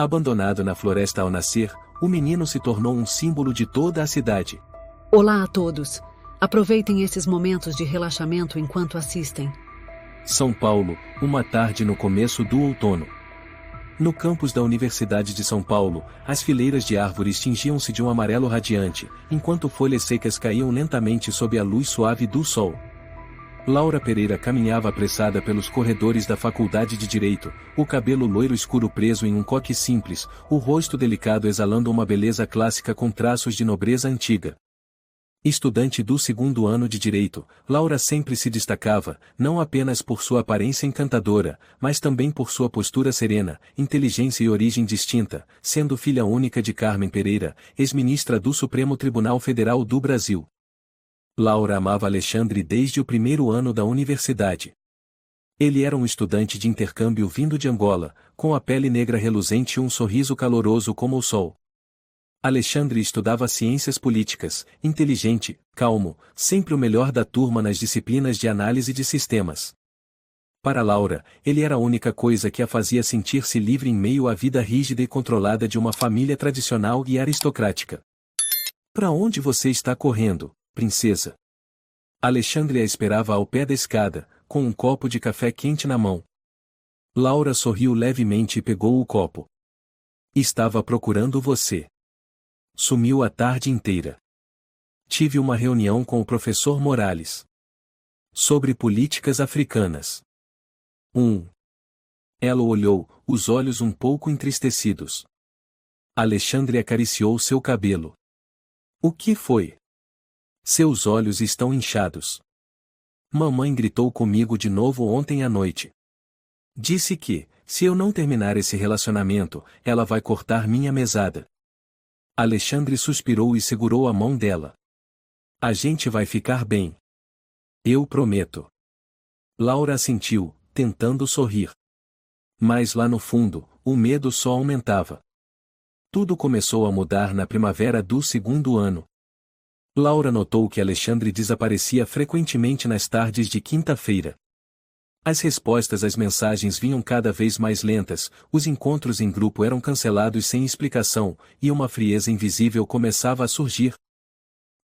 Abandonado na floresta ao nascer, o menino se tornou um símbolo de toda a cidade. Olá a todos. Aproveitem esses momentos de relaxamento enquanto assistem. São Paulo, uma tarde no começo do outono. No campus da Universidade de São Paulo, as fileiras de árvores tingiam-se de um amarelo radiante, enquanto folhas secas caíam lentamente sob a luz suave do sol. Laura Pereira caminhava apressada pelos corredores da Faculdade de Direito, o cabelo loiro escuro preso em um coque simples, o rosto delicado exalando uma beleza clássica com traços de nobreza antiga. Estudante do segundo ano de Direito, Laura sempre se destacava, não apenas por sua aparência encantadora, mas também por sua postura serena, inteligência e origem distinta, sendo filha única de Carmen Pereira, ex-ministra do Supremo Tribunal Federal do Brasil. Laura amava Alexandre desde o primeiro ano da universidade. Ele era um estudante de intercâmbio vindo de Angola, com a pele negra reluzente e um sorriso caloroso como o sol. Alexandre estudava ciências políticas, inteligente, calmo, sempre o melhor da turma nas disciplinas de análise de sistemas. Para Laura, ele era a única coisa que a fazia sentir-se livre em meio à vida rígida e controlada de uma família tradicional e aristocrática. "Para onde você está correndo, princesa?" Alexandre a esperava ao pé da escada, com um copo de café quente na mão. Laura sorriu levemente e pegou o copo. "Estava procurando você. Sumiu a tarde inteira. Tive uma reunião com o professor Morales. Sobre políticas africanas." Ela olhou, os olhos um pouco entristecidos. Alexandre acariciou seu cabelo. "O que foi?" "Seus olhos estão inchados. Mamãe gritou comigo de novo ontem à noite. Disse que, se eu não terminar esse relacionamento, ela vai cortar minha mesada." Alexandre suspirou e segurou a mão dela. "A gente vai ficar bem. Eu prometo." Laura assentiu, tentando sorrir. Mas lá no fundo, o medo só aumentava. Tudo começou a mudar na primavera do segundo ano. Laura notou que Alexandre desaparecia frequentemente nas tardes de quinta-feira. As respostas às mensagens vinham cada vez mais lentas, os encontros em grupo eram cancelados sem explicação, e uma frieza invisível começava a surgir.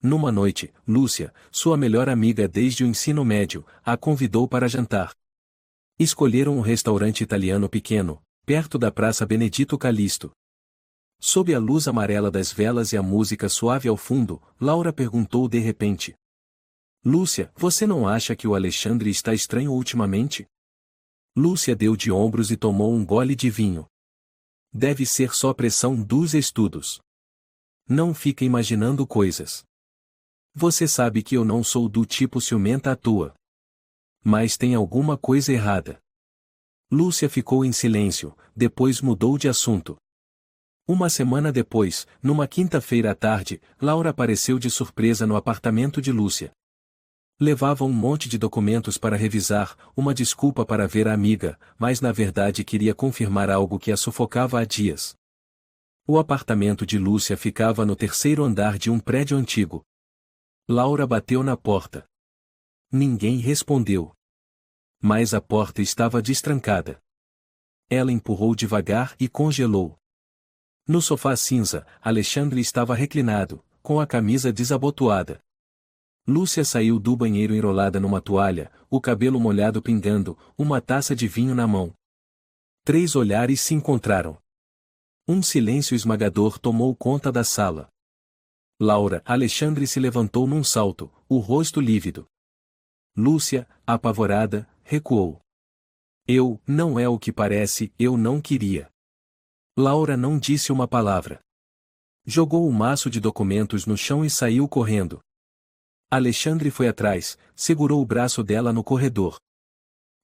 Numa noite, Lúcia, sua melhor amiga desde o ensino médio, a convidou para jantar. Escolheram um restaurante italiano pequeno, perto da Praça Benedito Calixto. Sob a luz amarela das velas e a música suave ao fundo, Laura perguntou de repente: "Lúcia, você não acha que o Alexandre está estranho ultimamente?" Lúcia deu de ombros e tomou um gole de vinho. "Deve ser só pressão dos estudos. Não fica imaginando coisas. Você sabe que eu não sou do tipo ciumenta à toa. Mas tem alguma coisa errada." Lúcia ficou em silêncio, depois mudou de assunto. Uma semana depois, numa quinta-feira à tarde, Laura apareceu de surpresa no apartamento de Lúcia. Levava um monte de documentos para revisar, uma desculpa para ver a amiga, mas na verdade queria confirmar algo que a sufocava há dias. O apartamento de Lúcia ficava no terceiro andar de um prédio antigo. Laura bateu na porta. Ninguém respondeu. Mas a porta estava destrancada. Ela empurrou devagar e congelou. No sofá cinza, Alexandre estava reclinado, com a camisa desabotoada. Lúcia saiu do banheiro enrolada numa toalha, o cabelo molhado pingando, uma taça de vinho na mão. 3 olhares se encontraram. Um silêncio esmagador tomou conta da sala. Alexandre se levantou num salto, o rosto lívido. Lúcia, apavorada, recuou. Não é o que parece, eu não queria." Laura não disse uma palavra. Jogou o maço de documentos no chão e saiu correndo. Alexandre foi atrás, segurou o braço dela no corredor.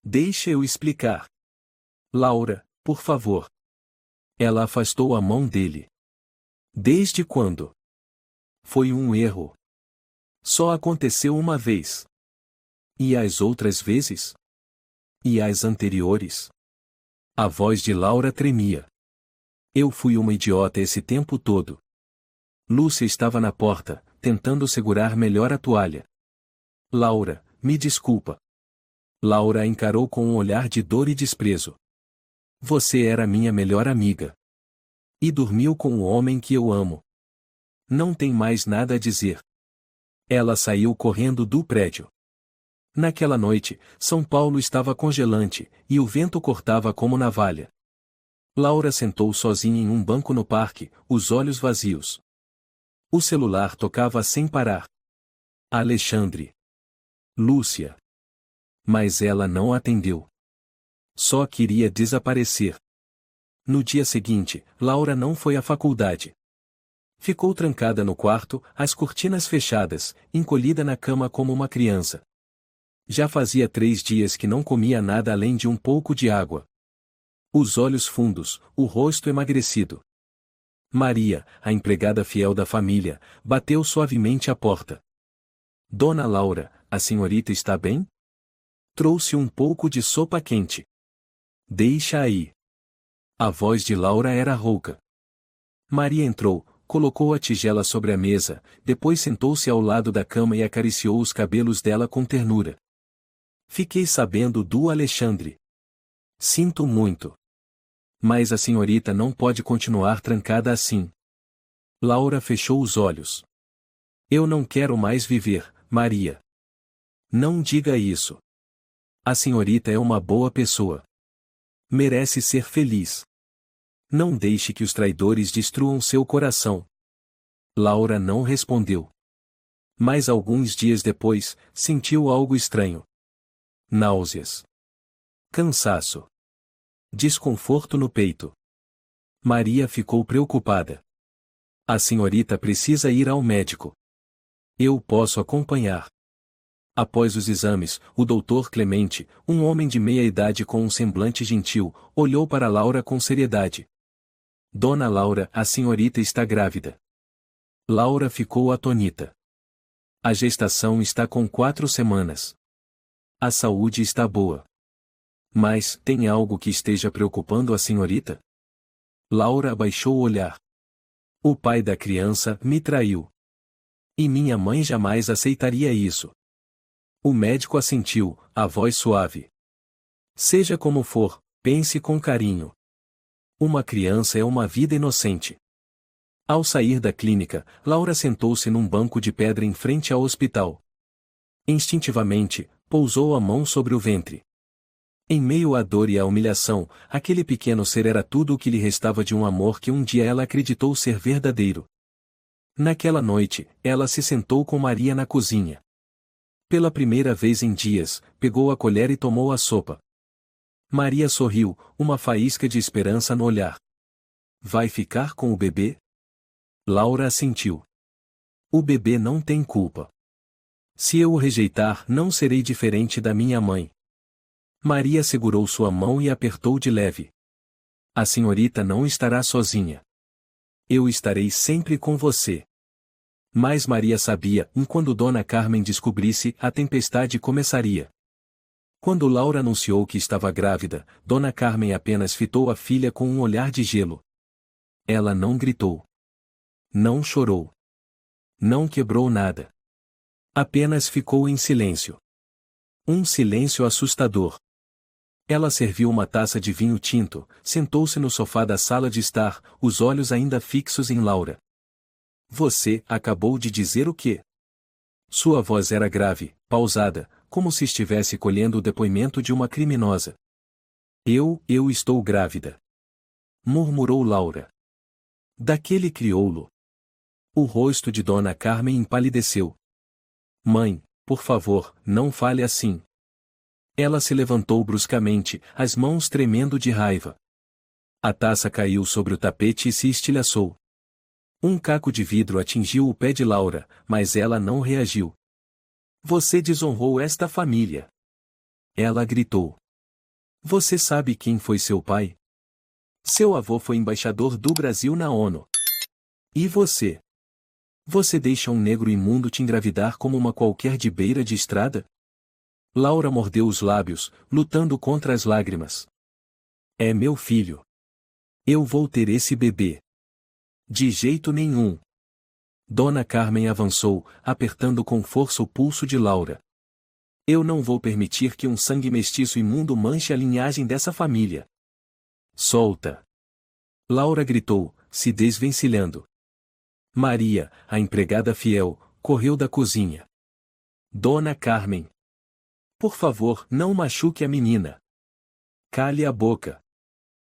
"Deixa eu explicar. Laura, por favor." Ela afastou a mão dele. "Desde quando?" "Foi um erro. Só aconteceu uma vez." "E as outras vezes?" "E as anteriores?" A voz de Laura tremia. "Eu fui uma idiota esse tempo todo." Lúcia estava na porta, tentando segurar melhor a toalha. "Laura, me desculpa." Laura a encarou com um olhar de dor e desprezo. "Você era minha melhor amiga. E dormiu com o homem que eu amo. Não tem mais nada a dizer. Ela saiu correndo do prédio. Naquela noite, São Paulo estava congelante, e o vento cortava como navalha. Laura sentou sozinha em um banco no parque, os olhos vazios. O celular tocava sem parar. Alexandre. Lúcia. Mas ela não atendeu. Só queria desaparecer. No dia seguinte, Laura não foi à faculdade. Ficou trancada no quarto, as cortinas fechadas, encolhida na cama como uma criança. Já fazia 3 dias que não comia nada além de um pouco de água. Os olhos fundos, o rosto emagrecido. Maria, a empregada fiel da família, bateu suavemente à porta. Dona Laura, a senhorita está bem? Trouxe um pouco de sopa quente. Deixa aí. A voz de Laura era rouca. Maria entrou, colocou a tigela sobre a mesa, depois sentou-se ao lado da cama e acariciou os cabelos dela com ternura. Fiquei sabendo do Alexandre. Sinto muito. Mas a senhorita não pode continuar trancada assim. Laura fechou os olhos. Eu não quero mais viver, Maria. Não diga isso. A senhorita é uma boa pessoa. Merece ser feliz. Não deixe que os traidores destruam seu coração. Laura não respondeu. Mas alguns dias depois, sentiu algo estranho. Náuseas. Cansaço. Desconforto no peito. Maria ficou preocupada. A senhorita precisa ir ao médico. Eu posso acompanhar. Após os exames, o doutor Clemente, um homem de meia idade com um semblante gentil, olhou para Laura com seriedade. Dona Laura, a senhorita está grávida. Laura ficou atônita. A gestação está com 4 semanas. A saúde está boa. Mas, tem algo que esteja preocupando a senhorita? Laura abaixou o olhar. O pai da criança me traiu. E minha mãe jamais aceitaria isso. O médico assentiu, a voz suave. Seja como for, pense com carinho. Uma criança é uma vida inocente. Ao sair da clínica, Laura sentou-se num banco de pedra em frente ao hospital. Instintivamente, pousou a mão sobre o ventre. Em meio à dor e à humilhação, aquele pequeno ser era tudo o que lhe restava de um amor que um dia ela acreditou ser verdadeiro. Naquela noite, ela se sentou com Maria na cozinha. Pela primeira vez em dias, pegou a colher e tomou a sopa. Maria sorriu, uma faísca de esperança no olhar. Vai ficar com o bebê? Laura assentiu. O bebê não tem culpa. Se eu o rejeitar, não serei diferente da minha mãe. Maria segurou sua mão e apertou de leve. A senhorita não estará sozinha. Eu estarei sempre com você. Mas Maria sabia, quando Dona Carmen descobrisse, a tempestade começaria. Quando Laura anunciou que estava grávida, Dona Carmen apenas fitou a filha com um olhar de gelo. Ela não gritou. Não chorou. Não quebrou nada. Apenas ficou em silêncio. Um silêncio assustador. Ela serviu uma taça de vinho tinto, sentou-se no sofá da sala de estar, os olhos ainda fixos em Laura. Você acabou de dizer o quê? Sua voz era grave, pausada, como se estivesse colhendo o depoimento de uma criminosa. Eu estou grávida. Murmurou Laura. Daquele crioulo. O rosto de Dona Carmen empalideceu. Mãe, por favor, não fale assim. Ela se levantou bruscamente, as mãos tremendo de raiva. A taça caiu sobre o tapete e se estilhaçou. Um caco de vidro atingiu o pé de Laura, mas ela não reagiu. Você desonrou esta família. Ela gritou. Você sabe quem foi seu pai? Seu avô foi embaixador do Brasil na ONU. E você? Você deixa um negro imundo te engravidar como uma qualquer de beira de estrada? Laura mordeu os lábios, lutando contra as lágrimas. É meu filho. Eu vou ter esse bebê. De jeito nenhum. Dona Carmen avançou, apertando com força o pulso de Laura. Eu não vou permitir que um sangue mestiço imundo manche a linhagem dessa família. Solta! Laura gritou, se desvencilhando. Maria, a empregada fiel, correu da cozinha. Dona Carmen. Por favor, não machuque a menina. Cale a boca.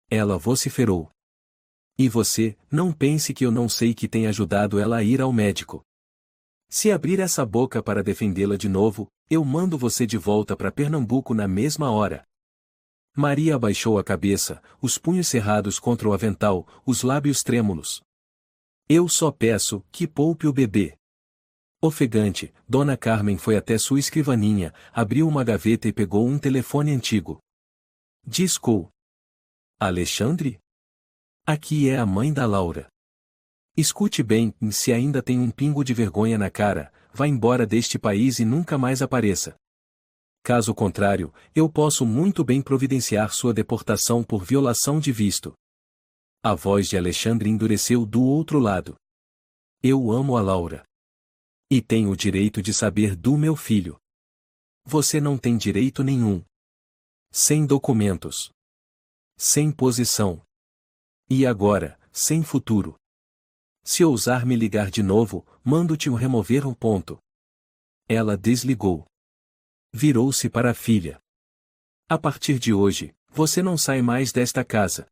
Ela vociferou. E você, não pense que eu não sei que tem ajudado ela a ir ao médico. Se abrir essa boca para defendê-la de novo, eu mando você de volta para Pernambuco na mesma hora. Maria abaixou a cabeça, os punhos cerrados contra o avental, os lábios trêmulos. Eu só peço que poupe o bebê. Ofegante, Dona Carmen foi até sua escrivaninha, abriu uma gaveta e pegou um telefone antigo. Discou. Alexandre? Aqui é a mãe da Laura. Escute bem, se ainda tem um pingo de vergonha na cara, vá embora deste país e nunca mais apareça. Caso contrário, eu posso muito bem providenciar sua deportação por violação de visto. A voz de Alexandre endureceu do outro lado. Eu amo a Laura. E tenho o direito de saber do meu filho. Você não tem direito nenhum. Sem documentos. Sem posição. E agora, sem futuro. Se ousar me ligar de novo, mando-te remover um ponto. Ela desligou. Virou-se para a filha. A partir de hoje, você não sai mais desta casa.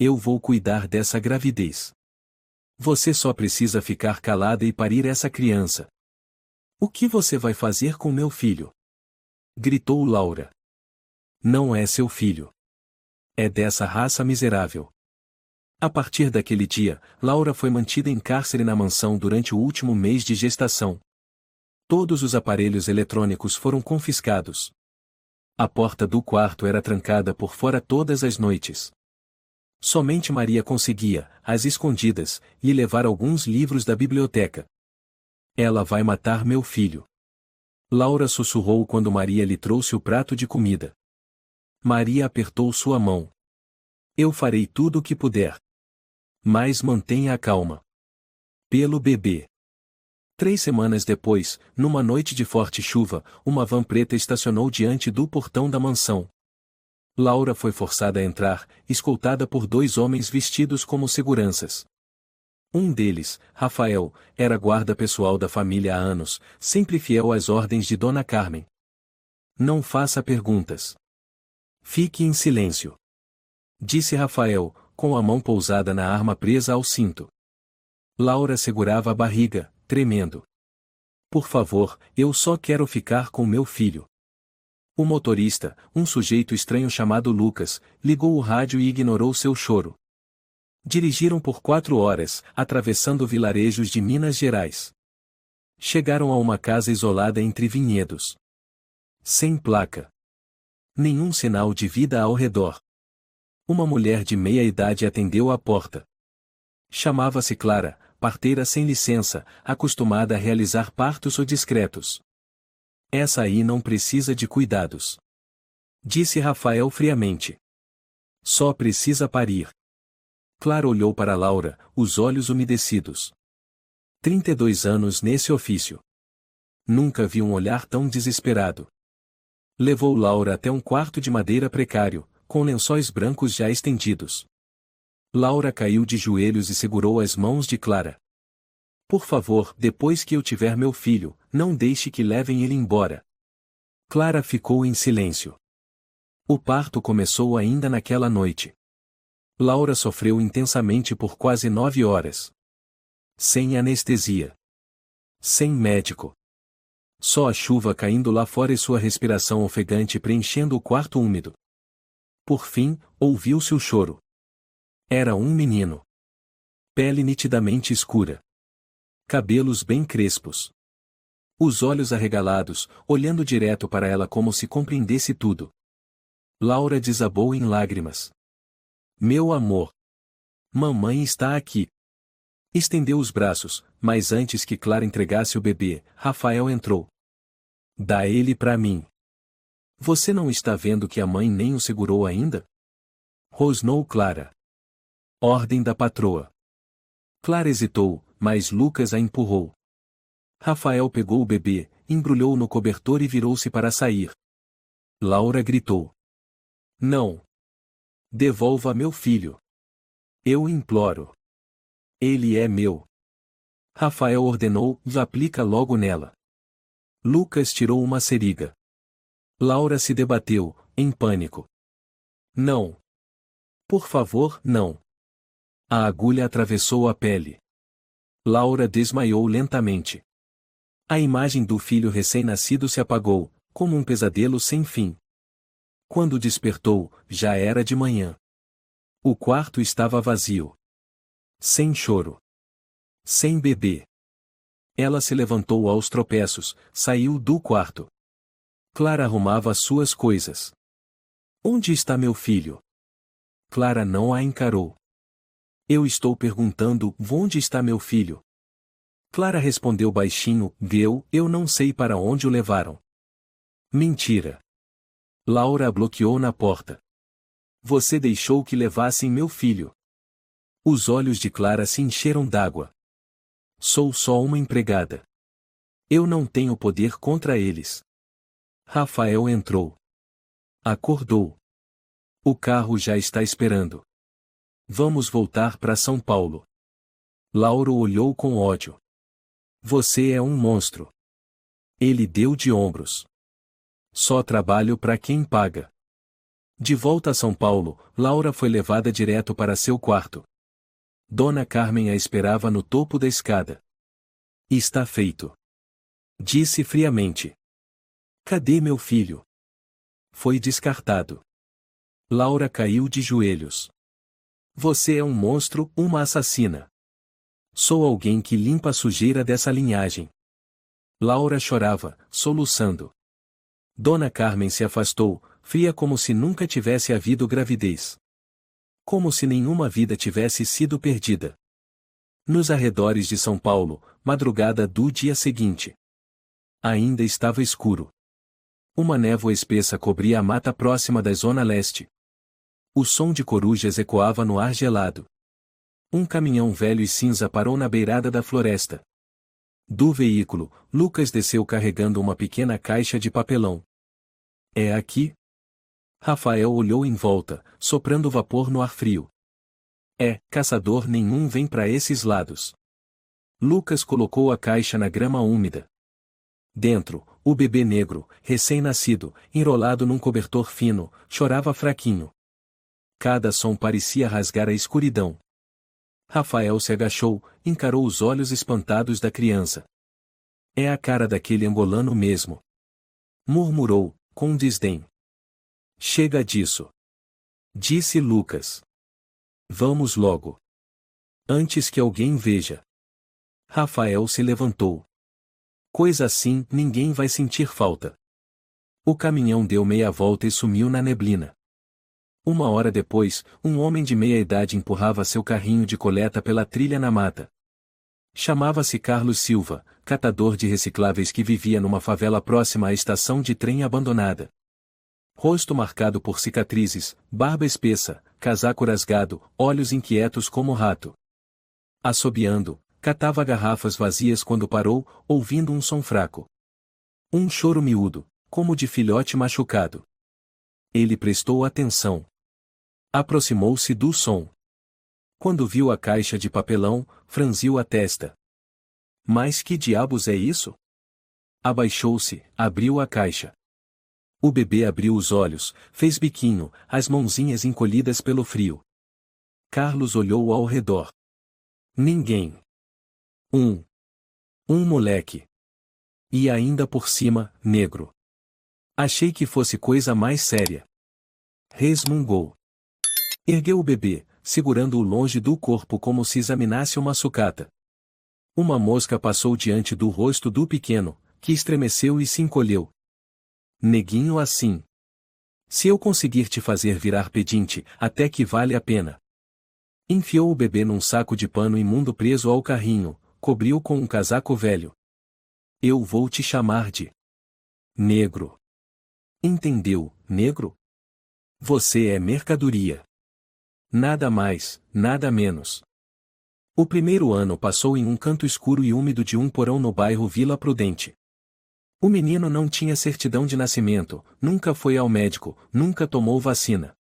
Eu vou cuidar dessa gravidez. Você só precisa ficar calada e parir essa criança. O que você vai fazer com meu filho? Gritou Laura. Não é seu filho. É dessa raça miserável. A partir daquele dia, Laura foi mantida em cárcere na mansão durante o último mês de gestação. Todos os aparelhos eletrônicos foram confiscados. A porta do quarto era trancada por fora todas as noites. Somente Maria conseguia, às escondidas, lhe levar alguns livros da biblioteca. Ela vai matar meu filho. Laura sussurrou quando Maria lhe trouxe o prato de comida. Maria apertou sua mão. Eu farei tudo o que puder. Mas mantenha a calma. Pelo bebê. 3 semanas depois, numa noite de forte chuva, uma van preta estacionou diante do portão da mansão. Laura foi forçada a entrar, escoltada por 2 homens vestidos como seguranças. Um deles, Rafael, era guarda pessoal da família há anos, sempre fiel às ordens de Dona Carmen. Não faça perguntas. Fique em silêncio. Disse Rafael, com a mão pousada na arma presa ao cinto. Laura segurava a barriga, tremendo. Por favor, eu só quero ficar com meu filho. O motorista, um sujeito estranho chamado Lucas, ligou o rádio e ignorou seu choro. Dirigiram por 4 horas, atravessando vilarejos de Minas Gerais. Chegaram a uma casa isolada entre vinhedos. Sem placa. Nenhum sinal de vida ao redor. Uma mulher de meia idade atendeu à porta. Chamava-se Clara, parteira sem licença, acostumada a realizar partos discretos. Essa aí não precisa de cuidados. Disse Rafael friamente. Só precisa parir. Clara olhou para Laura, os olhos umedecidos. 32 anos nesse ofício. Nunca vi um olhar tão desesperado. Levou Laura até um quarto de madeira precário, com lençóis brancos já estendidos. Laura caiu de joelhos e segurou as mãos de Clara. Por favor, depois que eu tiver meu filho, não deixe que levem ele embora. Clara ficou em silêncio. O parto começou ainda naquela noite. Laura sofreu intensamente por quase 9 horas. Sem anestesia. Sem médico. Só a chuva caindo lá fora e sua respiração ofegante preenchendo o quarto úmido. Por fim, ouviu-se o choro. Era um menino. Pele nitidamente escura. Cabelos bem crespos. Os olhos arregalados, olhando direto para ela como se compreendesse tudo. Laura desabou em lágrimas. Meu amor. Mamãe está aqui. Estendeu os braços, mas antes que Clara entregasse o bebê, Rafael entrou. Dá ele para mim. Você não está vendo que a mãe nem o segurou ainda? Rosnou Clara. Ordem da patroa. Clara hesitou, mas Lucas a empurrou. Rafael pegou o bebê, embrulhou no cobertor e virou-se para sair. Laura gritou. Não. Devolva meu filho. Eu imploro. Ele é meu. Rafael ordenou, aplica logo nela. Lucas tirou uma seringa. Laura se debateu, em pânico. Não. Por favor, não. A agulha atravessou a pele. Laura desmaiou lentamente. A imagem do filho recém-nascido se apagou, como um pesadelo sem fim. Quando despertou, já era de manhã. O quarto estava vazio. Sem choro. Sem bebê. Ela se levantou aos tropeços, saiu do quarto. Clara arrumava suas coisas. Onde está meu filho? Clara não a encarou. Eu estou perguntando, onde está meu filho? Clara respondeu baixinho, eu não sei para onde o levaram. Mentira. Laura a bloqueou na porta. Você deixou que levassem meu filho. Os olhos de Clara se encheram d'água. Sou só uma empregada. Eu não tenho poder contra eles. Rafael entrou. Acordou. O carro já está esperando. Vamos voltar para São Paulo. Laura olhou com ódio. Você é um monstro. Ele deu de ombros. Só trabalho para quem paga. De volta a São Paulo, Laura foi levada direto para seu quarto. Dona Carmen a esperava no topo da escada. Está feito. Disse friamente. Cadê meu filho? Foi descartado. Laura caiu de joelhos. Você é um monstro, uma assassina. Sou alguém que limpa a sujeira dessa linhagem. Laura chorava, soluçando. Dona Carmen se afastou, fria como se nunca tivesse havido gravidez. Como se nenhuma vida tivesse sido perdida. Nos arredores de São Paulo, madrugada do dia seguinte. Ainda estava escuro. Uma névoa espessa cobria a mata próxima da zona leste. O som de corujas ecoava no ar gelado. Um caminhão velho e cinza parou na beirada da floresta. Do veículo, Lucas desceu carregando uma pequena caixa de papelão. É aqui? Rafael olhou em volta, soprando vapor no ar frio. É, caçador nenhum vem para esses lados. Lucas colocou a caixa na grama úmida. Dentro, o bebê negro, recém-nascido, enrolado num cobertor fino, chorava fraquinho. Cada som parecia rasgar a escuridão. Rafael se agachou, encarou os olhos espantados da criança. É a cara daquele angolano mesmo. Murmurou, com desdém. Chega disso. Disse Lucas. Vamos logo. Antes que alguém veja. Rafael se levantou. Coisa assim, ninguém vai sentir falta. O caminhão deu meia volta e sumiu na neblina. Uma hora depois, um homem de meia-idade empurrava seu carrinho de coleta pela trilha na mata. Chamava-se Carlos Silva, catador de recicláveis que vivia numa favela próxima à estação de trem abandonada. Rosto marcado por cicatrizes, barba espessa, casaco rasgado, olhos inquietos como rato. Assobiando, catava garrafas vazias quando parou, ouvindo um som fraco. Um choro miúdo, como de filhote machucado. Ele prestou atenção. Aproximou-se do som. Quando viu a caixa de papelão, franziu a testa. Mas que diabos é isso? Abaixou-se, abriu a caixa. O bebê abriu os olhos, fez biquinho, as mãozinhas encolhidas pelo frio. Carlos olhou ao redor. Ninguém. Um moleque. E ainda por cima, negro. Achei que fosse coisa mais séria. Resmungou. Ergueu o bebê, segurando-o longe do corpo como se examinasse uma sucata. Uma mosca passou diante do rosto do pequeno, que estremeceu e se encolheu. Neguinho assim. Se eu conseguir te fazer virar pedinte, até que vale a pena. Enfiou o bebê num saco de pano imundo preso ao carrinho, cobriu com um casaco velho. Eu vou te chamar de negro. Entendeu, negro? Você é mercadoria. Nada mais, nada menos. O primeiro ano passou em um canto escuro e úmido de um porão no bairro Vila Prudente. O menino não tinha certidão de nascimento, nunca foi ao médico, nunca tomou vacina.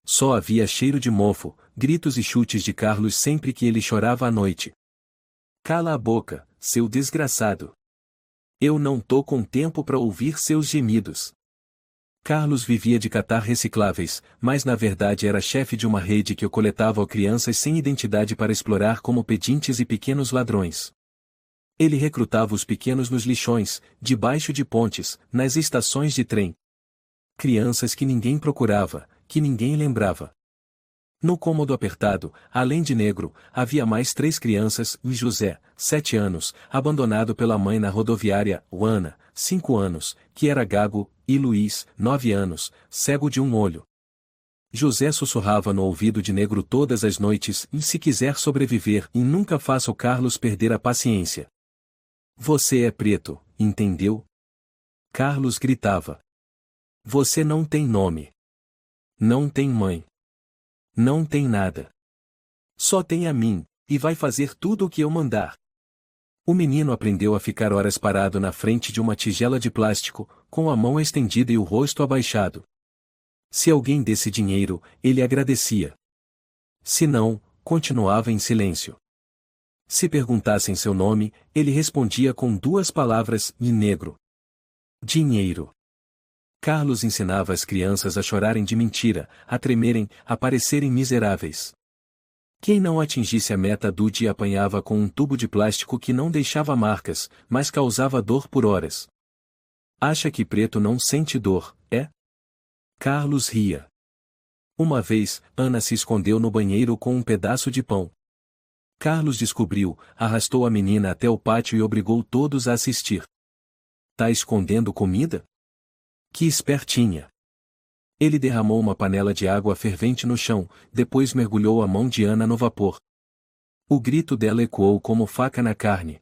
Só havia cheiro de mofo, gritos e chutes de Carlos sempre que ele chorava à noite. Cala a boca, seu desgraçado. Eu não tô com tempo para ouvir seus gemidos. Carlos vivia de catar recicláveis, mas na verdade era chefe de uma rede que coletava crianças sem identidade para explorar como pedintes e pequenos ladrões. Ele recrutava os pequenos nos lixões, debaixo de pontes, nas estações de trem. Crianças que ninguém procurava, que ninguém lembrava. No cômodo apertado, além de Negro, havia mais 3 crianças, e José, 7 anos, abandonado pela mãe na rodoviária, Ana, 5 anos, que era gago, e Luiz, 9 anos, cego de um olho. José sussurrava no ouvido de Negro todas as noites, e se quiser sobreviver, e nunca faça o Carlos perder a paciência. Você é preto, entendeu? Carlos gritava. Você não tem nome. Não tem mãe. Não tem nada. Só tem a mim, e vai fazer tudo o que eu mandar. O menino aprendeu a ficar horas parado na frente de uma tigela de plástico, com a mão estendida e o rosto abaixado. Se alguém desse dinheiro, ele agradecia. Se não, continuava em silêncio. Se perguntassem seu nome, ele respondia com 2 palavras, e negro. Dinheiro. Carlos ensinava as crianças a chorarem de mentira, a tremerem, a parecerem miseráveis. Quem não atingisse a meta do dia apanhava com um tubo de plástico que não deixava marcas, mas causava dor por horas. Acha que preto não sente dor, é? Carlos ria. Uma vez, Ana se escondeu no banheiro com um pedaço de pão. Carlos descobriu, arrastou a menina até o pátio e obrigou todos a assistir. Tá escondendo comida? Que espertinha! Ele derramou uma panela de água fervente no chão, depois mergulhou a mão de Ana no vapor. O grito dela ecoou como faca na carne.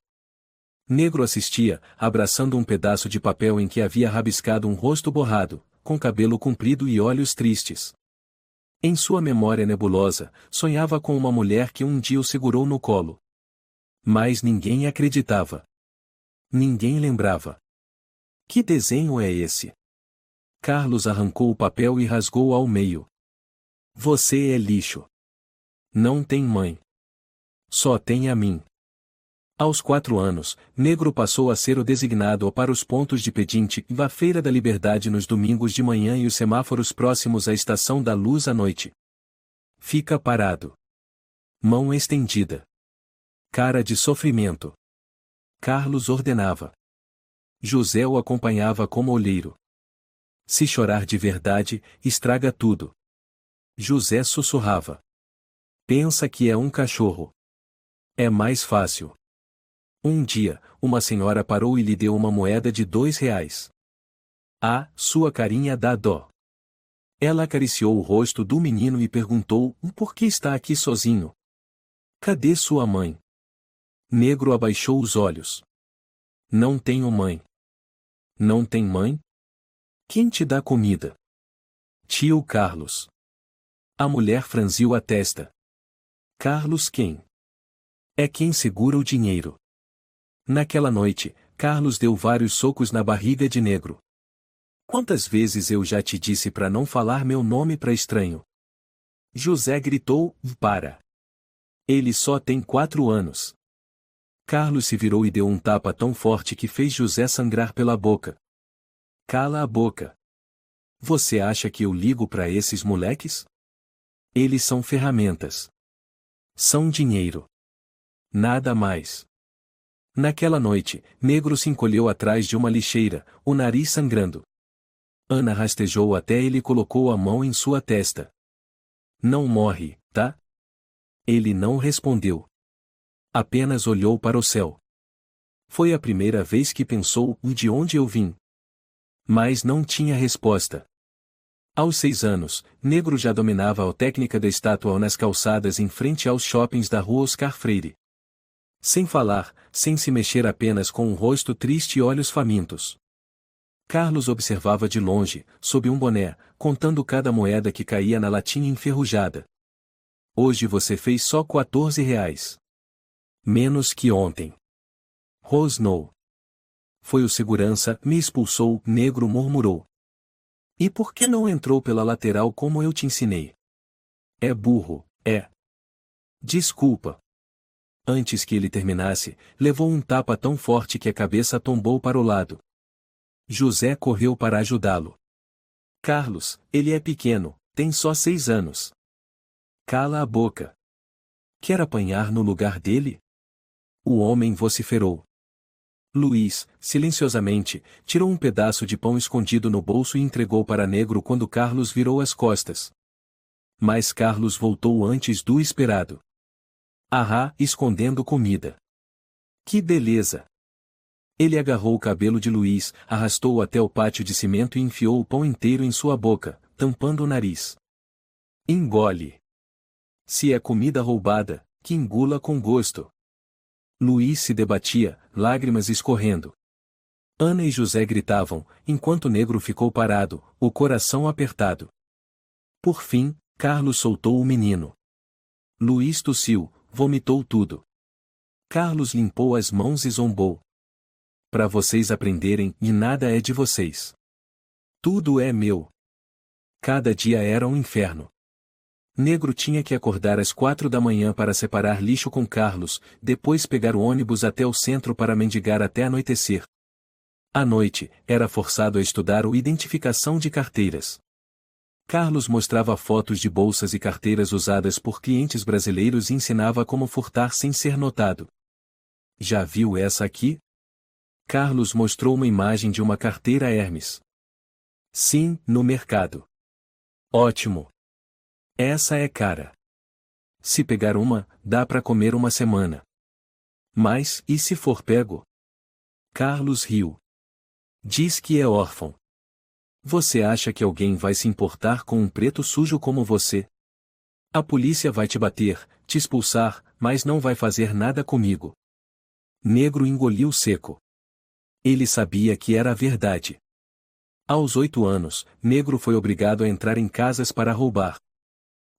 Negro assistia, abraçando um pedaço de papel em que havia rabiscado um rosto borrado, com cabelo comprido e olhos tristes. Em sua memória nebulosa, sonhava com uma mulher que um dia o segurou no colo. Mas ninguém acreditava. Ninguém lembrava. Que desenho é esse? Carlos arrancou o papel e rasgou ao meio. Você é lixo. Não tem mãe. Só tem a mim. Aos 4 anos, Negro passou a ser o designado para os pontos de pedinte e a Feira da Liberdade nos domingos de manhã e os semáforos próximos à Estação da Luz à noite. Fica parado. Mão estendida. Cara de sofrimento. Carlos ordenava. José o acompanhava como olheiro. Se chorar de verdade, estraga tudo. José sussurrava. Pensa que é um cachorro. É mais fácil. Um dia, uma senhora parou e lhe deu uma moeda de 2 reais. Ah, sua carinha dá dó. Ela acariciou o rosto do menino e perguntou, por que está aqui sozinho? Cadê sua mãe? Negro abaixou os olhos. Não tenho mãe. Não tem mãe? Quem te dá comida? Tio Carlos. A mulher franziu a testa. Carlos quem? É quem segura o dinheiro. Naquela noite, Carlos deu vários socos na barriga de Negro. Quantas vezes eu já te disse para não falar meu nome para estranho? José gritou, para. Ele só tem 4 anos. Carlos se virou e deu um tapa tão forte que fez José sangrar pela boca. Cala a boca. Você acha que eu ligo para esses moleques? Eles são ferramentas. São dinheiro. Nada mais. Naquela noite, Negro se encolheu atrás de uma lixeira, o nariz sangrando. Ana rastejou até ele e colocou a mão em sua testa. Não morre, tá? Ele não respondeu. Apenas olhou para o céu. Foi a primeira vez que pensou, de onde eu vim? Mas não tinha resposta. Aos 6 anos, Negro já dominava a técnica da estátua nas calçadas em frente aos shoppings da rua Oscar Freire. Sem falar, sem se mexer, apenas com um rosto triste e olhos famintos. Carlos observava de longe, sob um boné, contando cada moeda que caía na latinha enferrujada. Hoje você fez só 14 reais. Menos que ontem. Rosnou. Foi o segurança, me expulsou, Negro murmurou. E por que não entrou pela lateral como eu te ensinei? É burro, é. Desculpa. Antes que ele terminasse, levou um tapa tão forte que a cabeça tombou para o lado. José correu para ajudá-lo. Carlos, ele é pequeno, tem só 6 anos. Cala a boca. Quer apanhar no lugar dele? O homem vociferou. Luiz, silenciosamente, tirou um pedaço de pão escondido no bolso e entregou para Negro quando Carlos virou as costas. Mas Carlos voltou antes do esperado. Escondendo comida. Que beleza! Ele agarrou o cabelo de Luiz, arrastou-o até o pátio de cimento e enfiou o pão inteiro em sua boca, tampando o nariz. Engole. Se é comida roubada, que engula com gosto. Luiz se debatia, lágrimas escorrendo. Ana e José gritavam, enquanto o Negro ficou parado, o coração apertado. Por fim, Carlos soltou o menino. Luiz tossiu, vomitou tudo. Carlos limpou as mãos e zombou. Para vocês aprenderem, e nada é de vocês. Tudo é meu. Cada dia era um inferno. Negro tinha que acordar às 4 da manhã para separar lixo com Carlos, depois pegar o ônibus até o centro para mendigar até anoitecer. À noite, era forçado a estudar o identificação de carteiras. Carlos mostrava fotos de bolsas e carteiras usadas por clientes brasileiros e ensinava como furtar sem ser notado. Já viu essa aqui? Carlos mostrou uma imagem de uma carteira Hermes. Sim, no mercado. Ótimo. Essa é cara. Se pegar uma, dá para comer uma semana. Mas, e se for pego? Carlos riu. Diz que é órfão. Você acha que alguém vai se importar com um preto sujo como você? A polícia vai te bater, te expulsar, mas não vai fazer nada comigo. Negro engoliu seco. Ele sabia que era a verdade. Aos 8 anos, Negro foi obrigado a entrar em casas para roubar.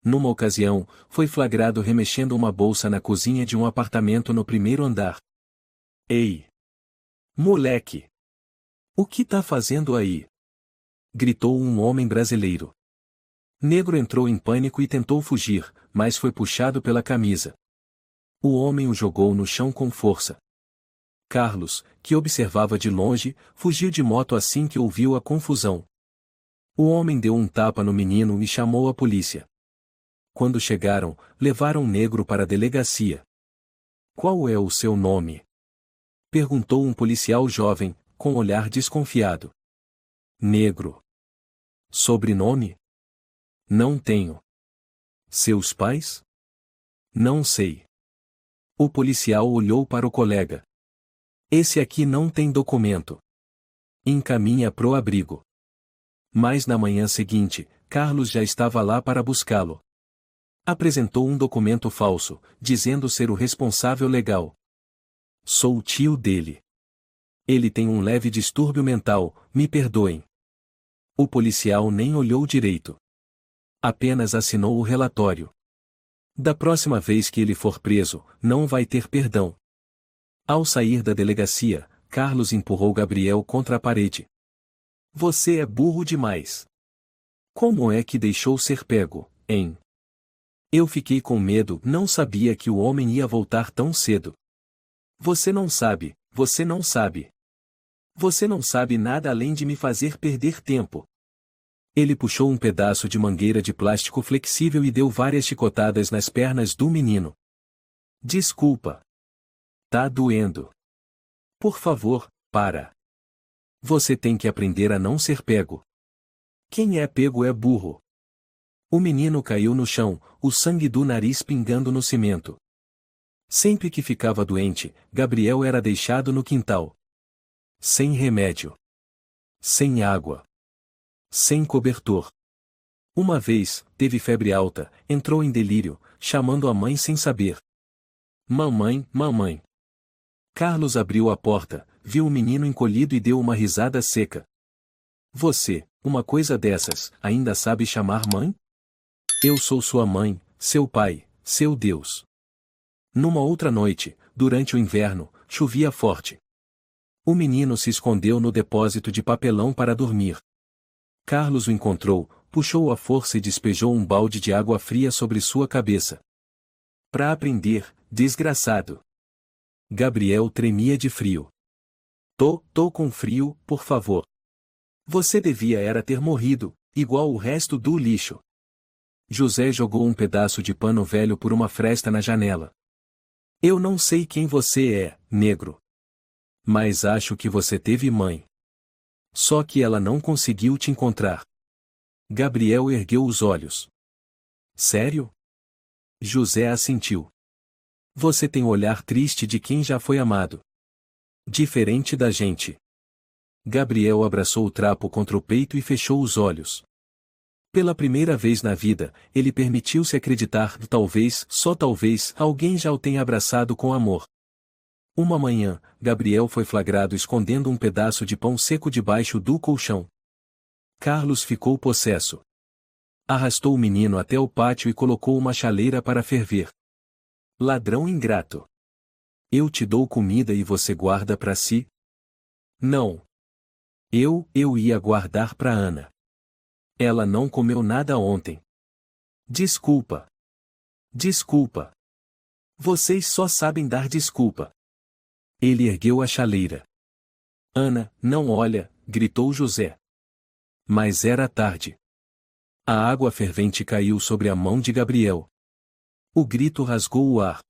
Numa ocasião, foi flagrado remexendo uma bolsa na cozinha de um apartamento no primeiro andar. Ei! Moleque! O que tá fazendo aí? Gritou um homem brasileiro. Negro entrou em pânico e tentou fugir, mas foi puxado pela camisa. O homem o jogou no chão com força. Carlos, que observava de longe, fugiu de moto assim que ouviu a confusão. O homem deu um tapa no menino e chamou a polícia. Quando chegaram, levaram o Negro para a delegacia. Qual é o seu nome? Perguntou um policial jovem, com olhar desconfiado. Negro. Sobrenome? Não tenho. Seus pais? Não sei. O policial olhou para o colega. Esse aqui não tem documento. Encaminha pro abrigo. Mas na manhã seguinte, Carlos já estava lá para buscá-lo. Apresentou um documento falso, dizendo ser o responsável legal. Sou o tio dele. Ele tem um leve distúrbio mental, me perdoem. O policial nem olhou direito. Apenas assinou o relatório. Da próxima vez que ele for preso, não vai ter perdão. Ao sair da delegacia, Carlos empurrou Gabriel contra a parede. Você é burro demais. Como é que deixou ser pego, hein? Eu fiquei com medo, não sabia que o homem ia voltar tão cedo. Você não sabe, você não sabe. Você não sabe nada além de me fazer perder tempo. Ele puxou um pedaço de mangueira de plástico flexível e deu várias chicotadas nas pernas do menino. Desculpa. Tá doendo. Por favor, para. Você tem que aprender a não ser pego. Quem é pego é burro. O menino caiu no chão, o sangue do nariz pingando no cimento. Sempre que ficava doente, Gabriel era deixado no quintal. Sem remédio. Sem água. Sem cobertor. Uma vez, teve febre alta, entrou em delírio, chamando a mãe sem saber. Mamãe, mamãe. Carlos abriu a porta, viu o menino encolhido e deu uma risada seca. Você, uma coisa dessas, ainda sabe chamar mãe? Eu sou sua mãe, seu pai, seu Deus. Numa outra noite, durante o inverno, chovia forte. O menino se escondeu no depósito de papelão para dormir. Carlos o encontrou, puxou à força e despejou um balde de água fria sobre sua cabeça. Pra aprender, desgraçado. Gabriel tremia de frio. Tô com frio, por favor. Você devia era ter morrido, igual o resto do lixo. José jogou um pedaço de pano velho por uma fresta na janela. Eu não sei quem você é, negro. Mas acho que você teve mãe. Só que ela não conseguiu te encontrar. Gabriel ergueu os olhos. Sério? José assentiu. Você tem o olhar triste de quem já foi amado. Diferente da gente. Gabriel abraçou o trapo contra o peito e fechou os olhos. Pela primeira vez na vida, ele permitiu-se acreditar que talvez, só talvez, alguém já o tenha abraçado com amor. Uma manhã, Gabriel foi flagrado escondendo um pedaço de pão seco debaixo do colchão. Carlos ficou possesso. Arrastou o menino até o pátio e colocou uma chaleira para ferver. Ladrão ingrato. Eu te dou comida e você guarda para si? Não. Eu ia guardar para Ana. Ela não comeu nada ontem. Desculpa. Desculpa. Vocês só sabem dar desculpa. Ele ergueu a chaleira. Ana, não olha, gritou José. Mas era tarde. A água fervente caiu sobre a mão de Gabriel. O grito rasgou o ar.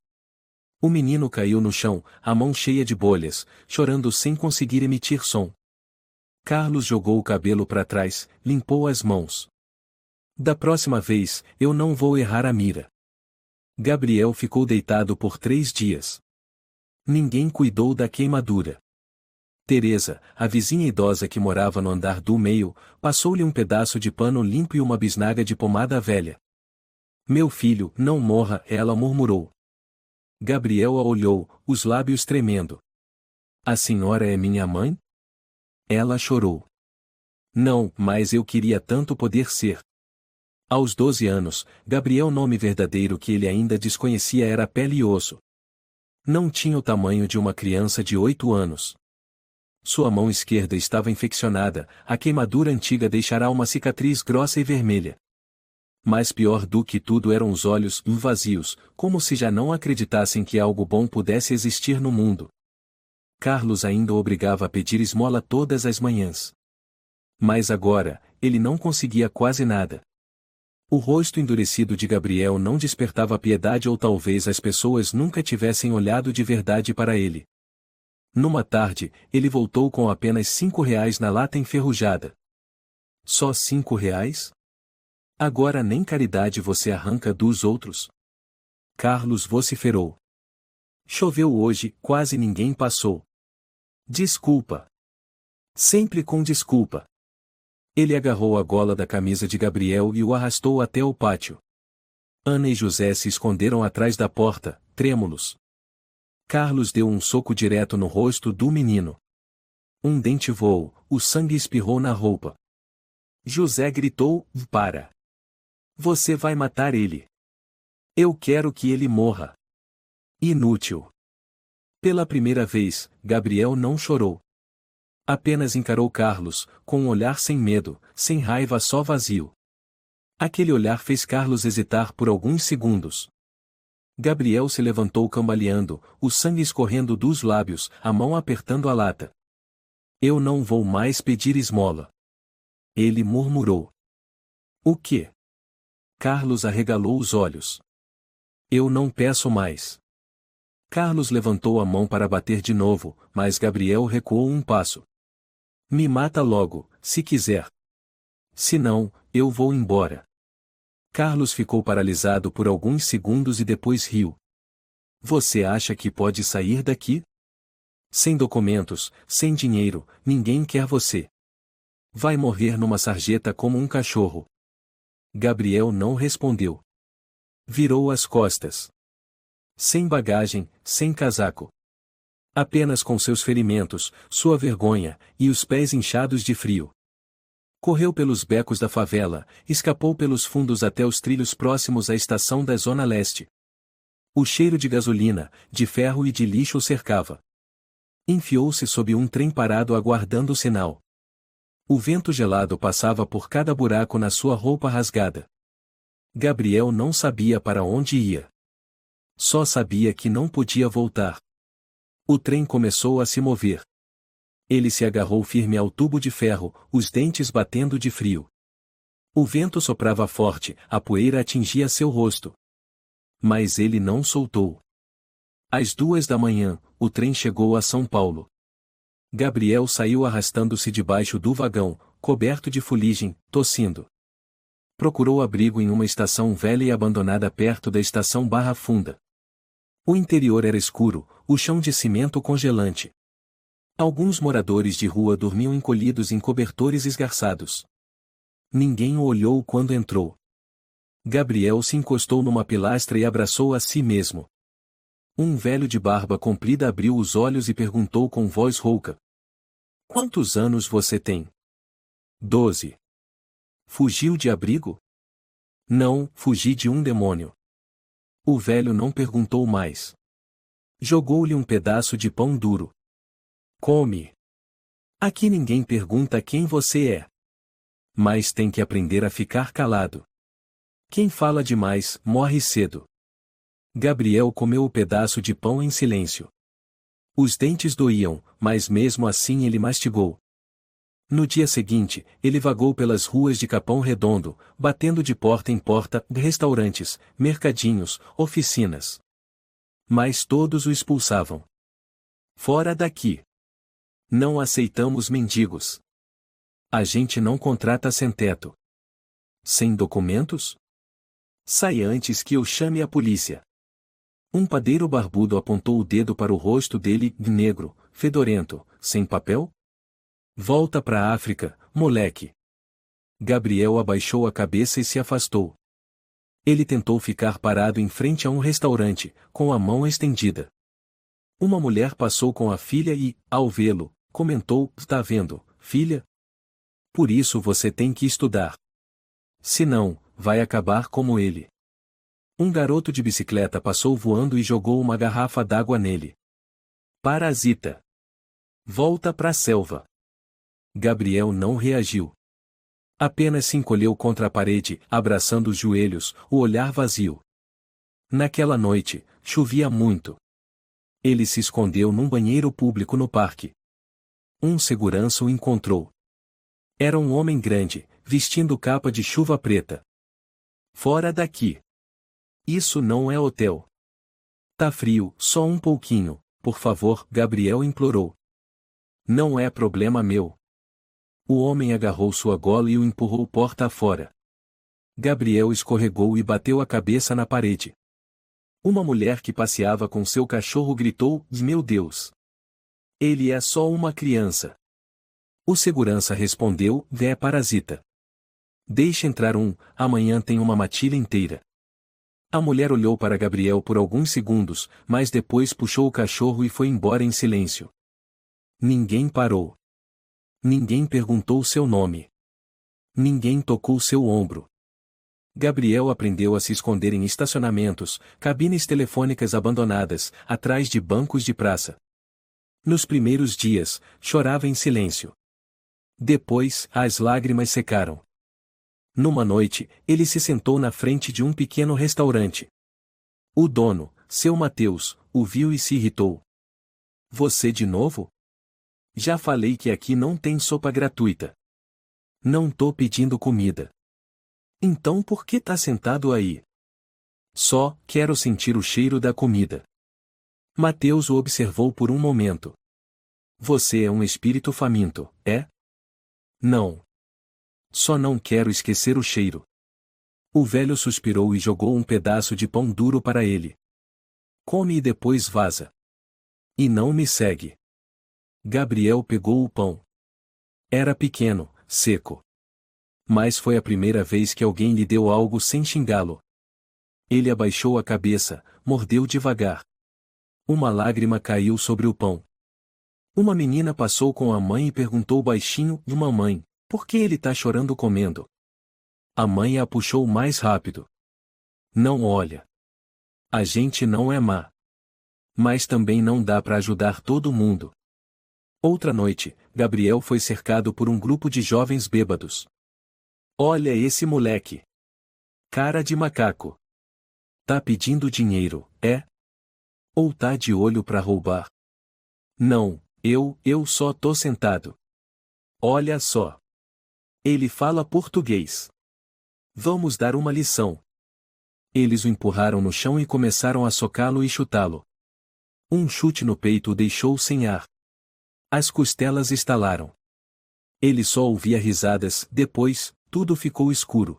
O menino caiu no chão, a mão cheia de bolhas, chorando sem conseguir emitir som. Carlos jogou o cabelo para trás, limpou as mãos. Da próxima vez, eu não vou errar a mira. Gabriel ficou deitado por 3 dias. Ninguém cuidou da queimadura. Teresa, a vizinha idosa que morava no andar do meio, passou-lhe um pedaço de pano limpo e uma bisnaga de pomada velha. Meu filho, não morra, ela murmurou. Gabriel a olhou, os lábios tremendo. A senhora é minha mãe? Ela chorou. Não, mas eu queria tanto poder ser. Aos 12 anos, Gabriel, nome verdadeiro que ele ainda desconhecia, era pele e osso. Não tinha o tamanho de uma criança de 8 anos. Sua mão esquerda estava infeccionada, a queimadura antiga deixara uma cicatriz grossa e vermelha. Mas pior do que tudo eram os olhos vazios, como se já não acreditassem que algo bom pudesse existir no mundo. Carlos ainda o obrigava a pedir esmola todas as manhãs. Mas agora, ele não conseguia quase nada. O rosto endurecido de Gabriel não despertava piedade, ou talvez as pessoas nunca tivessem olhado de verdade para ele. Numa tarde, ele voltou com apenas R$ 5 na lata enferrujada. Só R$ 5? Agora nem caridade você arranca dos outros? Carlos vociferou. Choveu hoje, quase ninguém passou. Desculpa. Sempre com desculpa. Ele agarrou a gola da camisa de Gabriel e o arrastou até o pátio. Ana e José se esconderam atrás da porta, trêmulos. Carlos deu um soco direto no rosto do menino. Um dente voou, o sangue espirrou na roupa. José gritou, para. Você vai matar ele. Eu quero que ele morra. Inútil. Pela primeira vez, Gabriel não chorou. Apenas encarou Carlos, com um olhar sem medo, sem raiva, só vazio. Aquele olhar fez Carlos hesitar por alguns segundos. Gabriel se levantou cambaleando, o sangue escorrendo dos lábios, a mão apertando a lata. Eu não vou mais pedir esmola. Ele murmurou. O quê? Carlos arregalou os olhos. Eu não peço mais. Carlos levantou a mão para bater de novo, mas Gabriel recuou um passo. Me mata logo, se quiser. Se não, eu vou embora. Carlos ficou paralisado por alguns segundos e depois riu. Você acha que pode sair daqui? Sem documentos, sem dinheiro, ninguém quer você. Vai morrer numa sarjeta como um cachorro. Gabriel não respondeu. Virou as costas. Sem bagagem, sem casaco. Apenas com seus ferimentos, sua vergonha, e os pés inchados de frio. Correu pelos becos da favela, escapou pelos fundos até os trilhos próximos à estação da Zona Leste. O cheiro de gasolina, de ferro e de lixo o cercava. Enfiou-se sob um trem parado aguardando o sinal. O vento gelado passava por cada buraco na sua roupa rasgada. Gabriel não sabia para onde ia. Só sabia que não podia voltar. O trem começou a se mover. Ele se agarrou firme ao tubo de ferro, os dentes batendo de frio. O vento soprava forte, a poeira atingia seu rosto. Mas ele não soltou. Às 2 da manhã, o trem chegou a São Paulo. Gabriel saiu arrastando-se debaixo do vagão, coberto de fuligem, tossindo. Procurou abrigo em uma estação velha e abandonada perto da estação Barra Funda. O interior era escuro, o chão de cimento congelante. Alguns moradores de rua dormiam encolhidos em cobertores esgarçados. Ninguém o olhou quando entrou. Gabriel se encostou numa pilastra e abraçou a si mesmo. Um velho de barba comprida abriu os olhos e perguntou com voz rouca: "Quantos anos você tem?" 12. Fugiu de abrigo? Não, fugi de um demônio. O velho não perguntou mais. Jogou-lhe um pedaço de pão duro. Come. Aqui ninguém pergunta quem você é. Mas tem que aprender a ficar calado. Quem fala demais, morre cedo. Gabriel comeu o pedaço de pão em silêncio. Os dentes doíam, mas mesmo assim ele mastigou. No dia seguinte, ele vagou pelas ruas de Capão Redondo, batendo de porta em porta, restaurantes, mercadinhos, oficinas. Mas todos o expulsavam. "Fora daqui! Não aceitamos mendigos. A gente não contrata sem-teto. Sem documentos? Sai antes que eu chame a polícia." Um padeiro barbudo apontou o dedo para o rosto dele, negro, fedorento, sem papel? "Volta pra África, moleque." Gabriel abaixou a cabeça e se afastou. Ele tentou ficar parado em frente a um restaurante, com a mão estendida. Uma mulher passou com a filha e, ao vê-lo, comentou: "Tá vendo, filha? Por isso você tem que estudar. Senão, vai acabar como ele." Um garoto de bicicleta passou voando e jogou uma garrafa d'água nele. "Parasita! Volta pra selva." Gabriel não reagiu. Apenas se encolheu contra a parede, abraçando os joelhos, o olhar vazio. Naquela noite, chovia muito. Ele se escondeu num banheiro público no parque. Um segurança o encontrou. Era um homem grande, vestindo capa de chuva preta. "Fora daqui! Isso não é hotel." "Tá frio, só um pouquinho, por favor", Gabriel implorou. "Não é problema meu." O homem agarrou sua gola e o empurrou porta afora. Gabriel escorregou e bateu a cabeça na parede. Uma mulher que passeava com seu cachorro gritou: "Meu Deus! Ele é só uma criança." O segurança respondeu: "É parasita. Deixe entrar amanhã tem uma matilha inteira." A mulher olhou para Gabriel por alguns segundos, mas depois puxou o cachorro e foi embora em silêncio. Ninguém parou. Ninguém perguntou seu nome. Ninguém tocou seu ombro. Gabriel aprendeu a se esconder em estacionamentos, cabines telefônicas abandonadas, atrás de bancos de praça. Nos primeiros dias, chorava em silêncio. Depois, as lágrimas secaram. Numa noite, ele se sentou na frente de um pequeno restaurante. O dono, seu Mateus, o viu e se irritou. "Você de novo? Já falei que aqui não tem sopa gratuita. Não tô pedindo comida. Então por que tá sentado aí?" "Só quero sentir o cheiro da comida." Mateus o observou por um momento. "Você é um espírito faminto, é?" "Não. Só não quero esquecer o cheiro." O velho suspirou e jogou um pedaço de pão duro para ele. "Come e depois vaza. E não me segue." Gabriel pegou o pão. Era pequeno, seco. Mas foi a primeira vez que alguém lhe deu algo sem xingá-lo. Ele abaixou a cabeça, mordeu devagar. Uma lágrima caiu sobre o pão. Uma menina passou com a mãe e perguntou baixinho: "Mamãe, por que ele tá chorando comendo?" A mãe a puxou mais rápido. "Não olha. A gente não é má. Mas também não dá para ajudar todo mundo." Outra noite, Gabriel foi cercado por um grupo de jovens bêbados. Olha esse moleque! Cara de macaco! Tá pedindo dinheiro, é? Ou tá de olho pra roubar? Não, eu só tô sentado. Olha só! Ele fala português. Vamos dar uma lição. Eles o empurraram no chão e começaram a socá-lo e chutá-lo. Um chute no peito o deixou sem ar. As costelas estalaram. Ele só ouvia risadas, depois, tudo ficou escuro.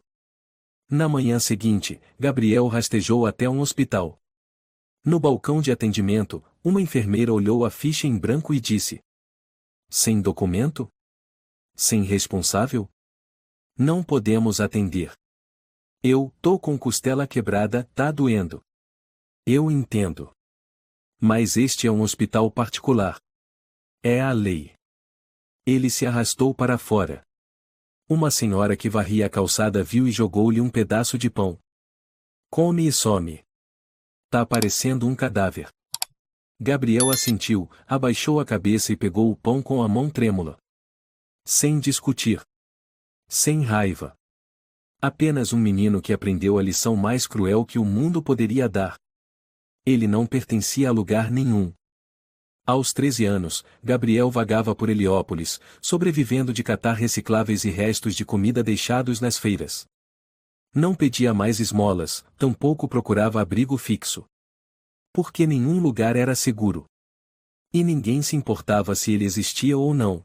Na manhã seguinte, Gabriel rastejou até um hospital. No balcão de atendimento, uma enfermeira olhou a ficha em branco e disse: Sem documento? Sem responsável? Não podemos atender. Eu tô com costela quebrada, tá doendo. Eu entendo. Mas este é um hospital particular. É a lei. Ele se arrastou para fora. Uma senhora que varria a calçada viu e jogou-lhe um pedaço de pão. Come e some. Tá parecendo um cadáver. Gabriel assentiu, abaixou a cabeça e pegou o pão com a mão trêmula. Sem discutir. Sem raiva. Apenas um menino que aprendeu a lição mais cruel que o mundo poderia dar. Ele não pertencia a lugar nenhum. Aos 13 anos, Gabriel vagava por Heliópolis, sobrevivendo de catar recicláveis e restos de comida deixados nas feiras. Não pedia mais esmolas, tampouco procurava abrigo fixo. Porque nenhum lugar era seguro. E ninguém se importava se ele existia ou não.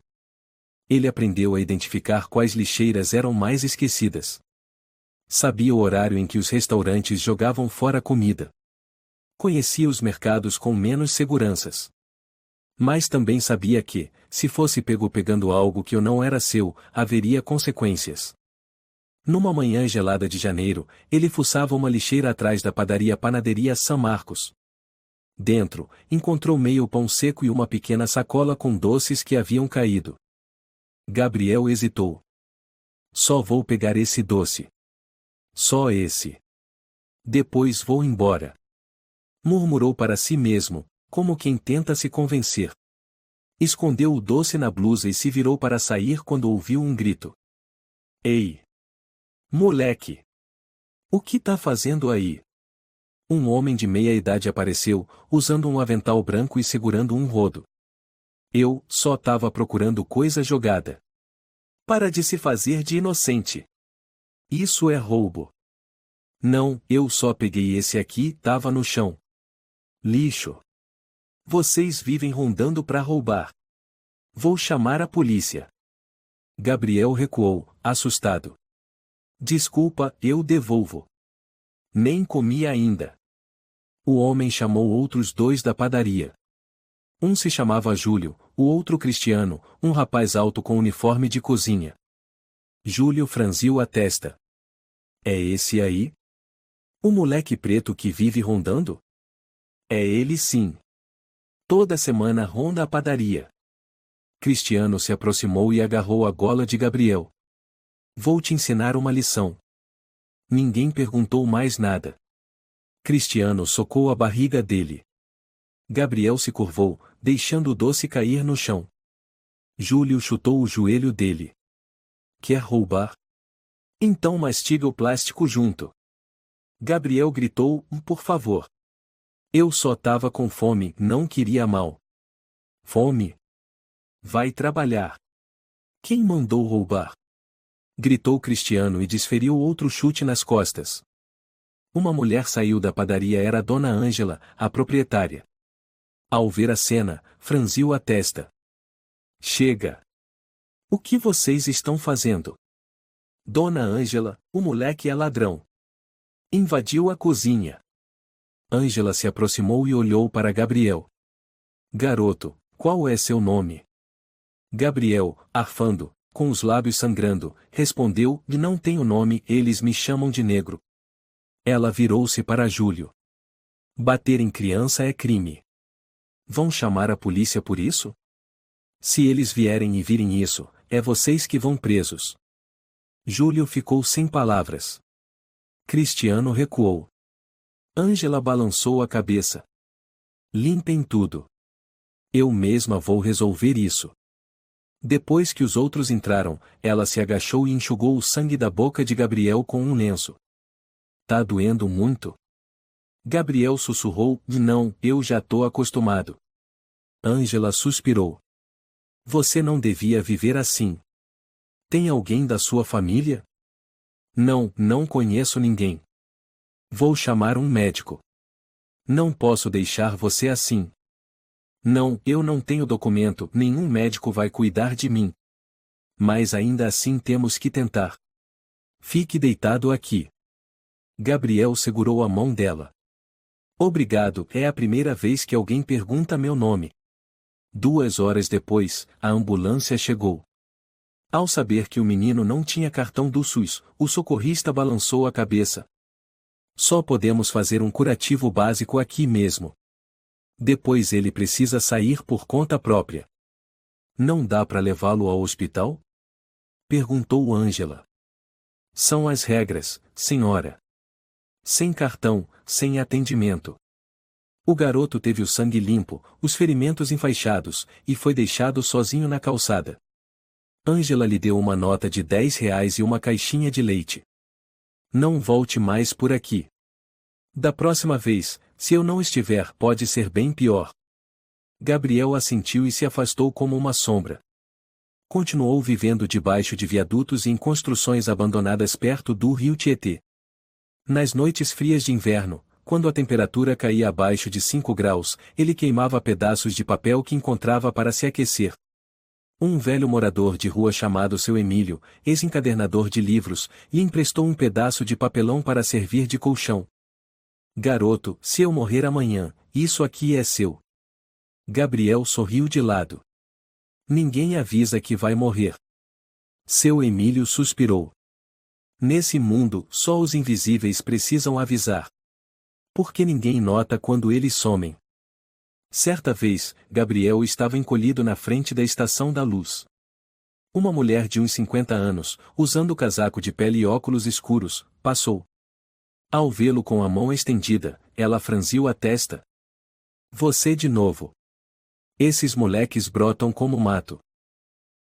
Ele aprendeu a identificar quais lixeiras eram mais esquecidas. Sabia o horário em que os restaurantes jogavam fora comida. Conhecia os mercados com menos seguranças. Mas também sabia que, se fosse pego pegando algo que não era seu, haveria consequências. Numa manhã gelada de janeiro, ele fuçava uma lixeira atrás da padaria São Marcos. Dentro, encontrou meio pão seco e uma pequena sacola com doces que haviam caído. Gabriel hesitou. Só vou pegar esse doce. Só esse. Depois vou embora. Murmurou para si mesmo, como quem tenta se convencer. Escondeu o doce na blusa e se virou para sair quando ouviu um grito. Ei! Moleque! O que tá fazendo aí? Um homem de meia idade apareceu, usando um avental branco e segurando um rodo. Eu só tava procurando coisa jogada. Para de se fazer de inocente. Isso é roubo. Não, eu só peguei esse aqui, tava no chão. Lixo. Vocês vivem rondando pra roubar. Vou chamar a polícia. Gabriel recuou, assustado. Desculpa, eu devolvo. Nem comi ainda. O homem chamou outros dois da padaria. Um se chamava Júlio, o outro Cristiano, um rapaz alto com uniforme de cozinha. Júlio franziu a testa. É esse aí? O moleque preto que vive rondando? É ele sim. Toda semana ronda a padaria. Cristiano se aproximou e agarrou a gola de Gabriel. Vou te ensinar uma lição. Ninguém perguntou mais nada. Cristiano socou a barriga dele. Gabriel se curvou, deixando o doce cair no chão. Júlio chutou o joelho dele. Quer roubar? Então mastiga o plástico junto. Gabriel gritou, por favor. Eu só tava com fome, não queria mal. Fome? Vai trabalhar. Quem mandou roubar? Gritou Cristiano e desferiu outro chute nas costas. Uma mulher saiu da padaria, era Dona Ângela, a proprietária. Ao ver a cena, franziu a testa. Chega! O que vocês estão fazendo? Dona Ângela, o moleque é ladrão. Invadiu a cozinha. Ângela se aproximou e olhou para Gabriel. Garoto, qual é seu nome? Gabriel, arfando, com os lábios sangrando, respondeu, não tenho nome, eles me chamam de negro. Ela virou-se para Júlio. Bater em criança é crime. Vão chamar a polícia por isso? Se eles vierem e virem isso, é vocês que vão presos. Júlio ficou sem palavras. Cristiano recuou. Ângela balançou a cabeça. Limpem tudo. Eu mesma vou resolver isso. Depois que os outros entraram, ela se agachou e enxugou o sangue da boca de Gabriel com um lenço. Tá doendo muito? Gabriel sussurrou, não, eu já tô acostumado. Ângela suspirou. Você não devia viver assim. Tem alguém da sua família? Não, não conheço ninguém. Vou chamar um médico. Não posso deixar você assim. Não, eu não tenho documento, nenhum médico vai cuidar de mim. Mas ainda assim temos que tentar. Fique deitado aqui. Gabriel segurou a mão dela. Obrigado, é a primeira vez que alguém pergunta meu nome. 2 horas depois, a ambulância chegou. Ao saber que o menino não tinha cartão do SUS, o socorrista balançou a cabeça. Só podemos fazer um curativo básico aqui mesmo. Depois ele precisa sair por conta própria. Não dá para levá-lo ao hospital? Perguntou Ângela. São as regras, senhora. Sem cartão, sem atendimento. O garoto teve o sangue limpo, os ferimentos enfaixados, e foi deixado sozinho na calçada. Ângela lhe deu uma nota de R$ 10 e uma caixinha de leite. Não volte mais por aqui. Da próxima vez, se eu não estiver, pode ser bem pior. Gabriel assentiu e se afastou como uma sombra. Continuou vivendo debaixo de viadutos e em construções abandonadas perto do rio Tietê. Nas noites frias de inverno, quando a temperatura caía abaixo de 5 graus, ele queimava pedaços de papel que encontrava para se aquecer. Um velho morador de rua chamado seu Emílio, ex-encadernador de livros, lhe emprestou um pedaço de papelão para servir de colchão. Garoto, se eu morrer amanhã, isso aqui é seu. Gabriel sorriu de lado. Ninguém avisa que vai morrer. Seu Emílio suspirou. Nesse mundo, só os invisíveis precisam avisar. Porque ninguém nota quando eles somem. Certa vez, Gabriel estava encolhido na frente da Estação da Luz. Uma mulher de uns 50 anos, usando casaco de pele e óculos escuros, passou. Ao vê-lo com a mão estendida, ela franziu a testa. Você de novo. Esses moleques brotam como mato.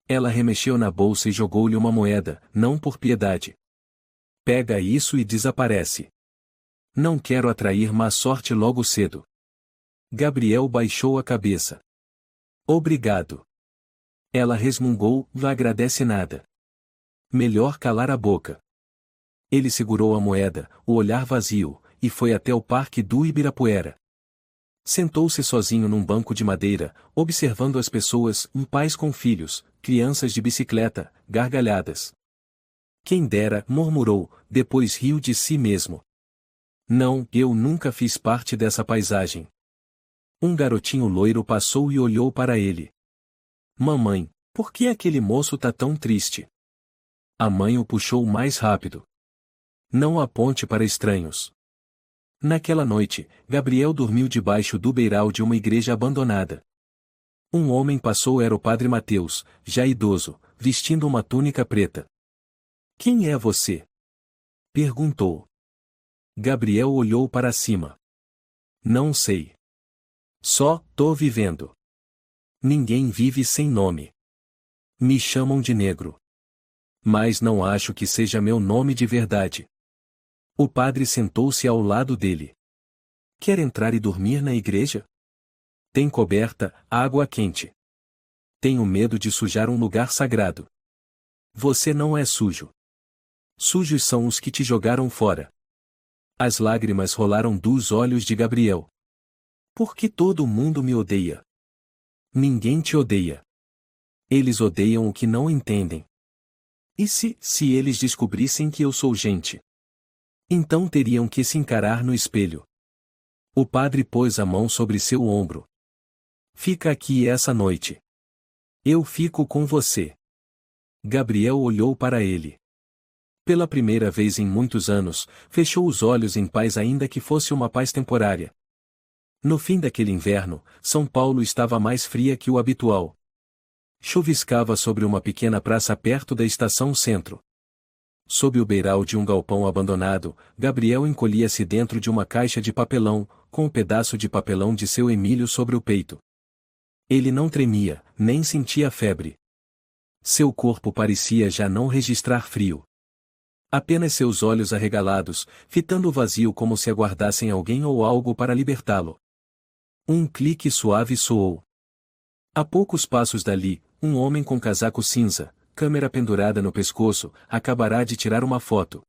Ela remexeu na bolsa e jogou-lhe uma moeda, não por piedade. Pega isso e desaparece. Não quero atrair má sorte logo cedo. Gabriel baixou a cabeça. Obrigado. Ela resmungou, não agradece nada. Melhor calar a boca. Ele segurou a moeda, o olhar vazio, e foi até o parque do Ibirapuera. Sentou-se sozinho num banco de madeira, observando as pessoas, pais com filhos, crianças de bicicleta, gargalhadas. Quem dera, murmurou, depois riu de si mesmo. Não, eu nunca fiz parte dessa paisagem. Um garotinho loiro passou e olhou para ele. Mamãe, por que aquele moço tá tão triste? A mãe o puxou mais rápido. Não aponte para estranhos. Naquela noite, Gabriel dormiu debaixo do beiral de uma igreja abandonada. Um homem passou, era o padre Mateus, já idoso, vestindo uma túnica preta. Quem é você? Perguntou. Gabriel olhou para cima. Não sei. Só, tô vivendo. Ninguém vive sem nome. Me chamam de negro. Mas não acho que seja meu nome de verdade. O padre sentou-se ao lado dele. Quer entrar e dormir na igreja? Tem coberta, água quente. Tenho medo de sujar um lugar sagrado. Você não é sujo. Sujos são os que te jogaram fora. As lágrimas rolaram dos olhos de Gabriel. Por que todo mundo me odeia? Ninguém te odeia. Eles odeiam o que não entendem. E se eles descobrissem que eu sou gente? Então teriam que se encarar no espelho. O padre pôs a mão sobre seu ombro. Fica aqui essa noite. Eu fico com você. Gabriel olhou para ele. Pela primeira vez em muitos anos, fechou os olhos em paz, ainda que fosse uma paz temporária. No fim daquele inverno, São Paulo estava mais fria que o habitual. Chuviscava sobre uma pequena praça perto da estação Centro. Sob o beiral de um galpão abandonado, Gabriel encolhia-se dentro de uma caixa de papelão, com um pedaço de papelão de seu Emílio sobre o peito. Ele não tremia, nem sentia febre. Seu corpo parecia já não registrar frio. Apenas seus olhos arregalados, fitando o vazio como se aguardassem alguém ou algo para libertá-lo. Um clique suave soou. A poucos passos dali, um homem com casaco cinza, câmera pendurada no pescoço, acabará de tirar uma foto.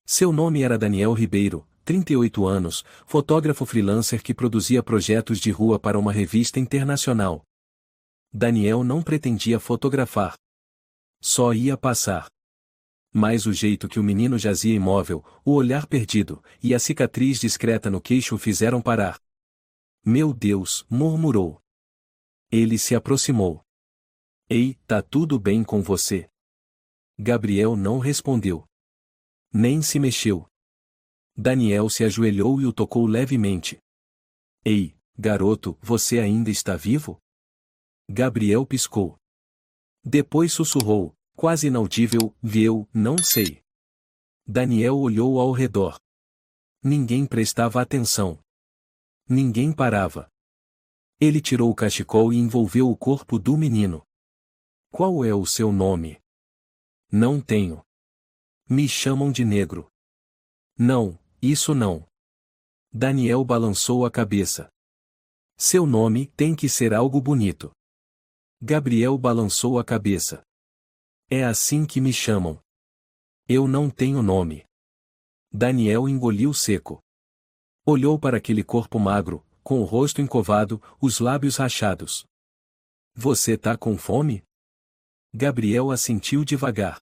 Seu nome era Daniel Ribeiro, 38 anos, fotógrafo freelancer que produzia projetos de rua para uma revista internacional. Daniel não pretendia fotografar. Só ia passar. Mas o jeito que o menino jazia imóvel, o olhar perdido, e a cicatriz discreta no queixo o fizeram parar. Meu Deus, murmurou. Ele se aproximou. Ei, tá tudo bem com você? Gabriel não respondeu. Nem se mexeu. Daniel se ajoelhou e o tocou levemente. Ei, garoto, você ainda está vivo? Gabriel piscou. Depois sussurrou, quase inaudível, viu, não sei. Daniel olhou ao redor. Ninguém prestava atenção. Ninguém parava. Ele tirou o cachecol e envolveu o corpo do menino. Qual é o seu nome? Não tenho. Me chamam de negro. Não, isso não. Daniel balançou a cabeça. Seu nome tem que ser algo bonito. Gabriel balançou a cabeça. É assim que me chamam. Eu não tenho nome. Daniel engoliu seco. Olhou para aquele corpo magro, com o rosto encovado, os lábios rachados. Você tá com fome? Gabriel assentiu devagar.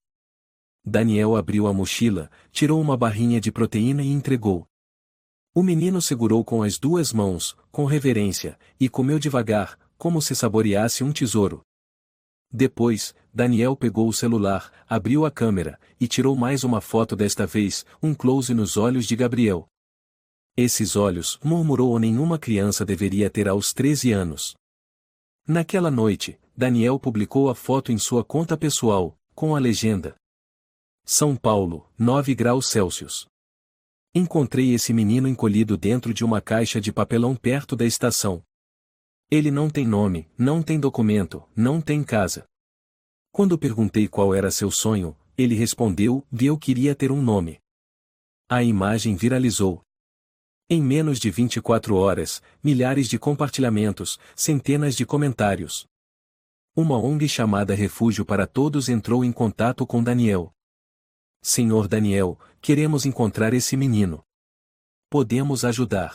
Daniel abriu a mochila, tirou uma barrinha de proteína e entregou. O menino segurou com as duas mãos, com reverência, e comeu devagar, como se saboreasse um tesouro. Depois, Daniel pegou o celular, abriu a câmera, e tirou mais uma foto desta vez, um close nos olhos de Gabriel. Esses olhos, murmurou, nenhuma criança deveria ter aos 13 anos. Naquela noite, Daniel publicou a foto em sua conta pessoal, com a legenda: São Paulo, 9 graus Celsius. Encontrei esse menino encolhido dentro de uma caixa de papelão perto da estação. Ele não tem nome, não tem documento, não tem casa. Quando perguntei qual era seu sonho, ele respondeu que eu queria ter um nome. A imagem viralizou. Em menos de 24 horas, milhares de compartilhamentos, centenas de comentários. Uma ONG chamada Refúgio para Todos entrou em contato com Daniel. Senhor Daniel, queremos encontrar esse menino. Podemos ajudar.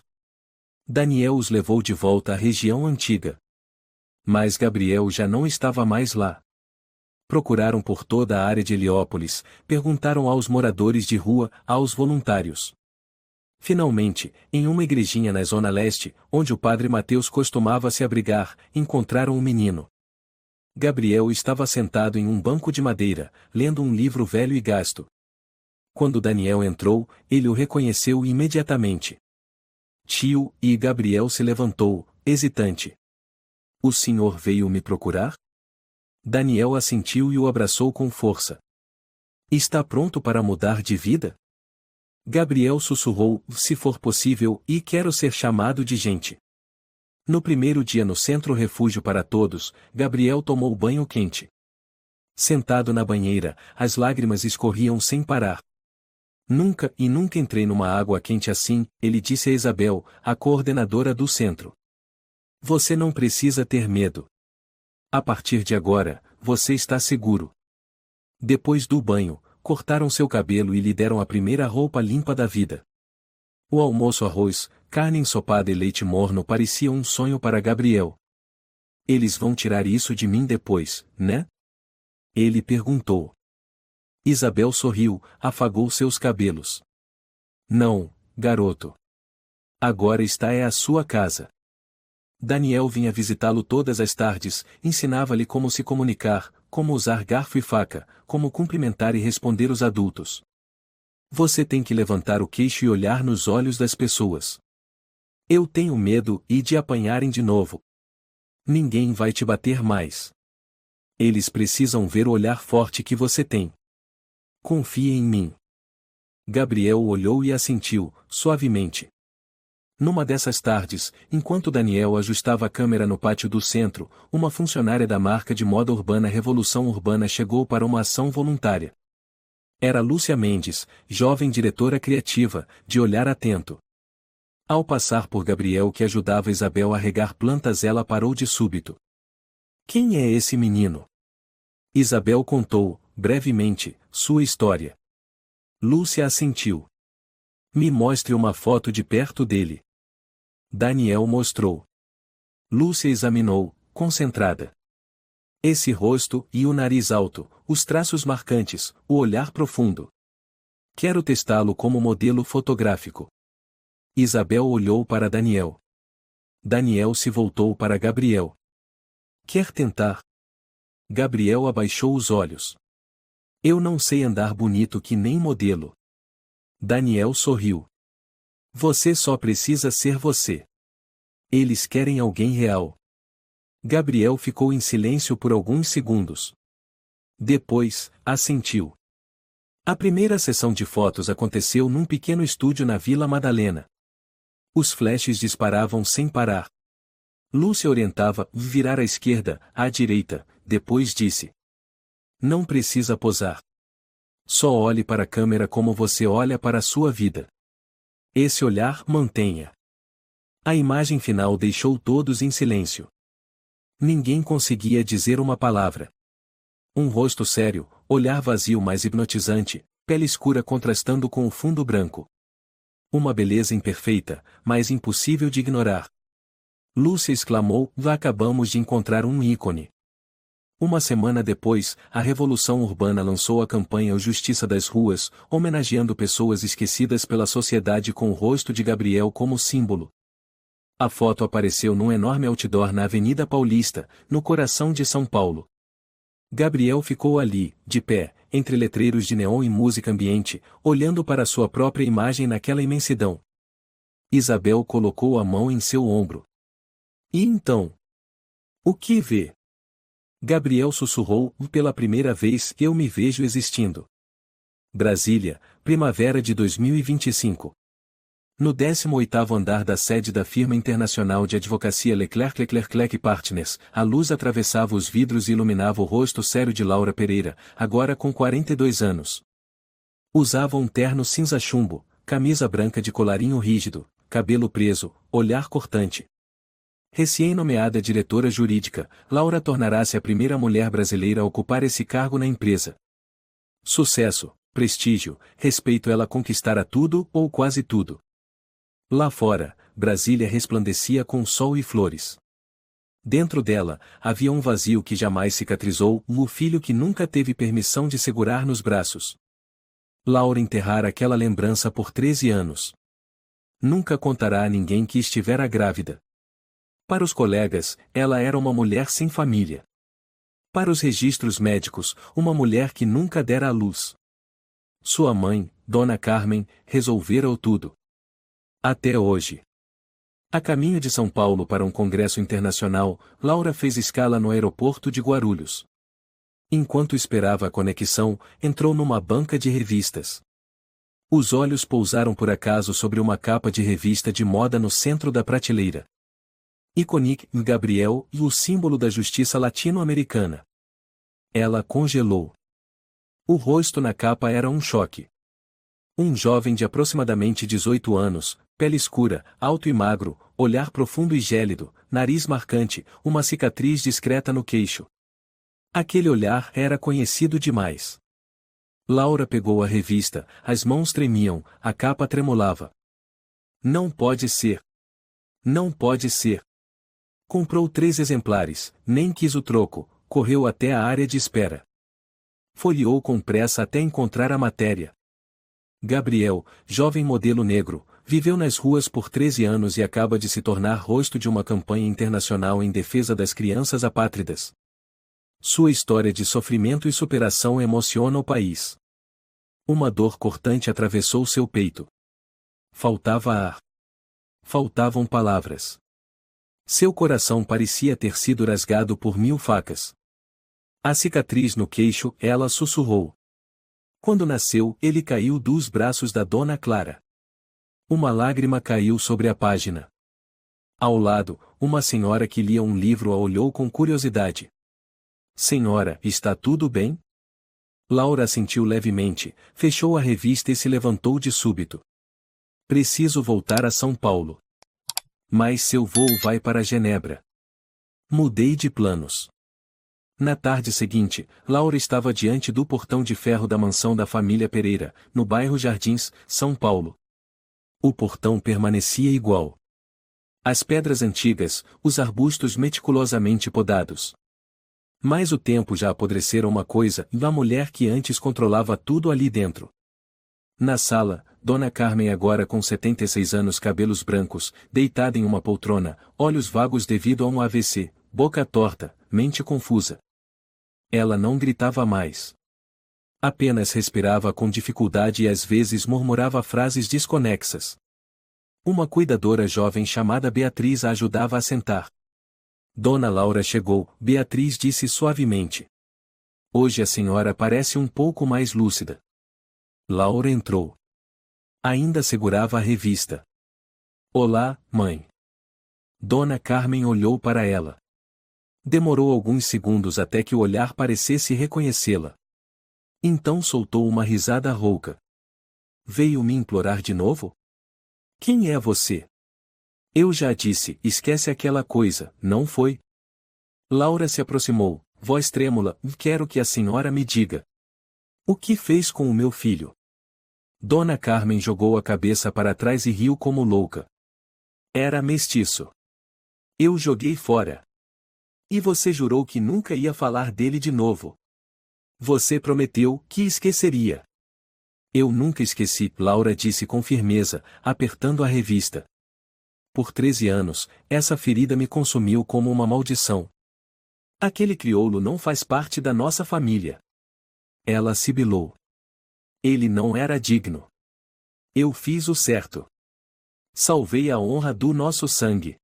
Daniel os levou de volta à região antiga. Mas Gabriel já não estava mais lá. Procuraram por toda a área de Heliópolis, perguntaram aos moradores de rua, aos voluntários. Finalmente, em uma igrejinha na Zona Leste, onde o padre Mateus costumava se abrigar, encontraram o menino. Gabriel estava sentado em um banco de madeira, lendo um livro velho e gasto. Quando Daniel entrou, ele o reconheceu imediatamente. Tio, e Gabriel se levantou, hesitante. O senhor veio me procurar? Daniel assentiu e o abraçou com força. Está pronto para mudar de vida? Gabriel sussurrou, se for possível, e quero ser chamado de gente. No primeiro dia no Centro Refúgio para Todos, Gabriel tomou banho quente. Sentado na banheira, as lágrimas escorriam sem parar. Nunca entrei numa água quente assim, ele disse a Isabel, a coordenadora do centro. Você não precisa ter medo. A partir de agora, você está seguro. Depois do banho, cortaram seu cabelo e lhe deram a primeira roupa limpa da vida. O almoço, arroz, carne ensopada e leite morno parecia um sonho para Gabriel. Eles vão tirar isso de mim depois, né? Ele perguntou. Isabel sorriu, afagou seus cabelos. Não, garoto. Agora esta é a sua casa. Daniel vinha visitá-lo todas as tardes, ensinava-lhe como se comunicar, como usar garfo e faca, como cumprimentar e responder os adultos. Você tem que levantar o queixo e olhar nos olhos das pessoas. Eu tenho medo de apanharem de novo. Ninguém vai te bater mais. Eles precisam ver o olhar forte que você tem. Confie em mim. Gabriel olhou e assentiu, suavemente. Numa dessas tardes, enquanto Daniel ajustava a câmera no pátio do centro, uma funcionária da marca de moda urbana Revolução Urbana chegou para uma ação voluntária. Era Lúcia Mendes, jovem diretora criativa, de olhar atento. Ao passar por Gabriel que ajudava Isabel a regar plantas, ela parou de súbito. Quem é esse menino? Isabel contou, brevemente, sua história. Lúcia assentiu. Me mostre uma foto de perto dele. Daniel mostrou. Lúcia examinou, concentrada. Esse rosto e o nariz alto, os traços marcantes, o olhar profundo. Quero testá-lo como modelo fotográfico. Isabel olhou para Daniel. Daniel se voltou para Gabriel. Quer tentar? Gabriel abaixou os olhos. Eu não sei andar bonito que nem modelo. Daniel sorriu. Você só precisa ser você. Eles querem alguém real. Gabriel ficou em silêncio por alguns segundos. Depois, assentiu. A primeira sessão de fotos aconteceu num pequeno estúdio na Vila Madalena. Os flashes disparavam sem parar. Lúcia orientava, virar à esquerda, à direita, depois disse. Não precisa posar. Só olhe para a câmera como você olha para a sua vida. Esse olhar mantenha. A imagem final deixou todos em silêncio. Ninguém conseguia dizer uma palavra. Um rosto sério, olhar vazio mas hipnotizante, pele escura contrastando com o fundo branco. Uma beleza imperfeita, mas impossível de ignorar. Lúcia exclamou, acabamos de encontrar um ícone. Uma semana depois, a Revolução Urbana lançou a campanha O Justiça das Ruas, homenageando pessoas esquecidas pela sociedade com o rosto de Gabriel como símbolo. A foto apareceu num enorme outdoor na Avenida Paulista, no coração de São Paulo. Gabriel ficou ali, de pé, entre letreiros de neon e música ambiente, olhando para sua própria imagem naquela imensidão. Isabel colocou a mão em seu ombro. E então? O que vê? Gabriel sussurrou, pela primeira vez eu me vejo existindo. Brasília, primavera de 2025. No 18º andar da sede da firma internacional de advocacia Leclerc Partners, a luz atravessava os vidros e iluminava o rosto sério de Laura Pereira, agora com 42 anos. Usava um terno cinza chumbo, camisa branca de colarinho rígido, cabelo preso, olhar cortante. Recém-nomeada diretora jurídica, Laura tornará-se a primeira mulher brasileira a ocupar esse cargo na empresa. Sucesso, prestígio, respeito, ela conquistara tudo ou quase tudo. Lá fora, Brasília resplandecia com sol e flores. Dentro dela, havia um vazio que jamais cicatrizou, o filho que nunca teve permissão de segurar nos braços. Laura enterrara aquela lembrança por 13 anos. Nunca contará a ninguém que estivera grávida. Para os colegas, ela era uma mulher sem família. Para os registros médicos, uma mulher que nunca dera à luz. Sua mãe, Dona Carmen, resolvera-o tudo. Até hoje. A caminho de São Paulo para um congresso internacional, Laura fez escala no aeroporto de Guarulhos. Enquanto esperava a conexão, entrou numa banca de revistas. Os olhos pousaram por acaso sobre uma capa de revista de moda no centro da prateleira. Iconic, Gabriel e o símbolo da justiça latino-americana. Ela congelou. O rosto na capa era um choque. Um jovem de aproximadamente 18 anos, pele escura, alto e magro, olhar profundo e gélido, nariz marcante, uma cicatriz discreta no queixo. Aquele olhar era conhecido demais. Laura pegou a revista, as mãos tremiam, a capa tremulava. Não pode ser. Não pode ser. Comprou 3 exemplares, nem quis o troco, correu até a área de espera. Folheou com pressa até encontrar a matéria. Gabriel, jovem modelo negro, viveu nas ruas por 13 anos e acaba de se tornar rosto de uma campanha internacional em defesa das crianças apátridas. Sua história de sofrimento e superação emociona o país. Uma dor cortante atravessou seu peito. Faltava ar. Faltavam palavras. Seu coração parecia ter sido rasgado por 1000 facas. A cicatriz no queixo, ela sussurrou. Quando nasceu, ele caiu dos braços da Dona Clara. Uma lágrima caiu sobre a página. Ao lado, uma senhora que lia um livro a olhou com curiosidade. Senhora, está tudo bem? Laura assentiu levemente, fechou a revista e se levantou de súbito. Preciso voltar a São Paulo. Mas seu voo vai para Genebra. Mudei de planos. Na tarde seguinte, Laura estava diante do portão de ferro da mansão da família Pereira, no bairro Jardins, São Paulo. O portão permanecia igual. As pedras antigas, os arbustos meticulosamente podados. Mas o tempo já apodrecera uma coisa e a mulher que antes controlava tudo ali dentro. Na sala, Dona Carmen agora com 76 anos, cabelos brancos, deitada em uma poltrona, olhos vagos devido a um AVC, boca torta, mente confusa. Ela não gritava mais. Apenas respirava com dificuldade e às vezes murmurava frases desconexas. Uma cuidadora jovem chamada Beatriz a ajudava a sentar. Dona Laura chegou, Beatriz disse suavemente. Hoje a senhora parece um pouco mais lúcida. Laura entrou. Ainda segurava a revista. Olá, mãe. Dona Carmen olhou para ela. Demorou alguns segundos até que o olhar parecesse reconhecê-la. Então soltou uma risada rouca. Veio me implorar de novo? Quem é você? Eu já disse, esquece aquela coisa, não foi? Laura se aproximou, voz trêmula, quero que a senhora me diga. O que fez com o meu filho? Dona Carmen jogou a cabeça para trás e riu como louca. Era mestiço. Eu joguei fora. E você jurou que nunca ia falar dele de novo. Você prometeu que esqueceria. Eu nunca esqueci, Laura disse com firmeza, apertando a revista. Por 13 anos, essa ferida me consumiu como uma maldição. Aquele crioulo não faz parte da nossa família. Ela sibilou. Ele não era digno. Eu fiz o certo. Salvei a honra do nosso sangue.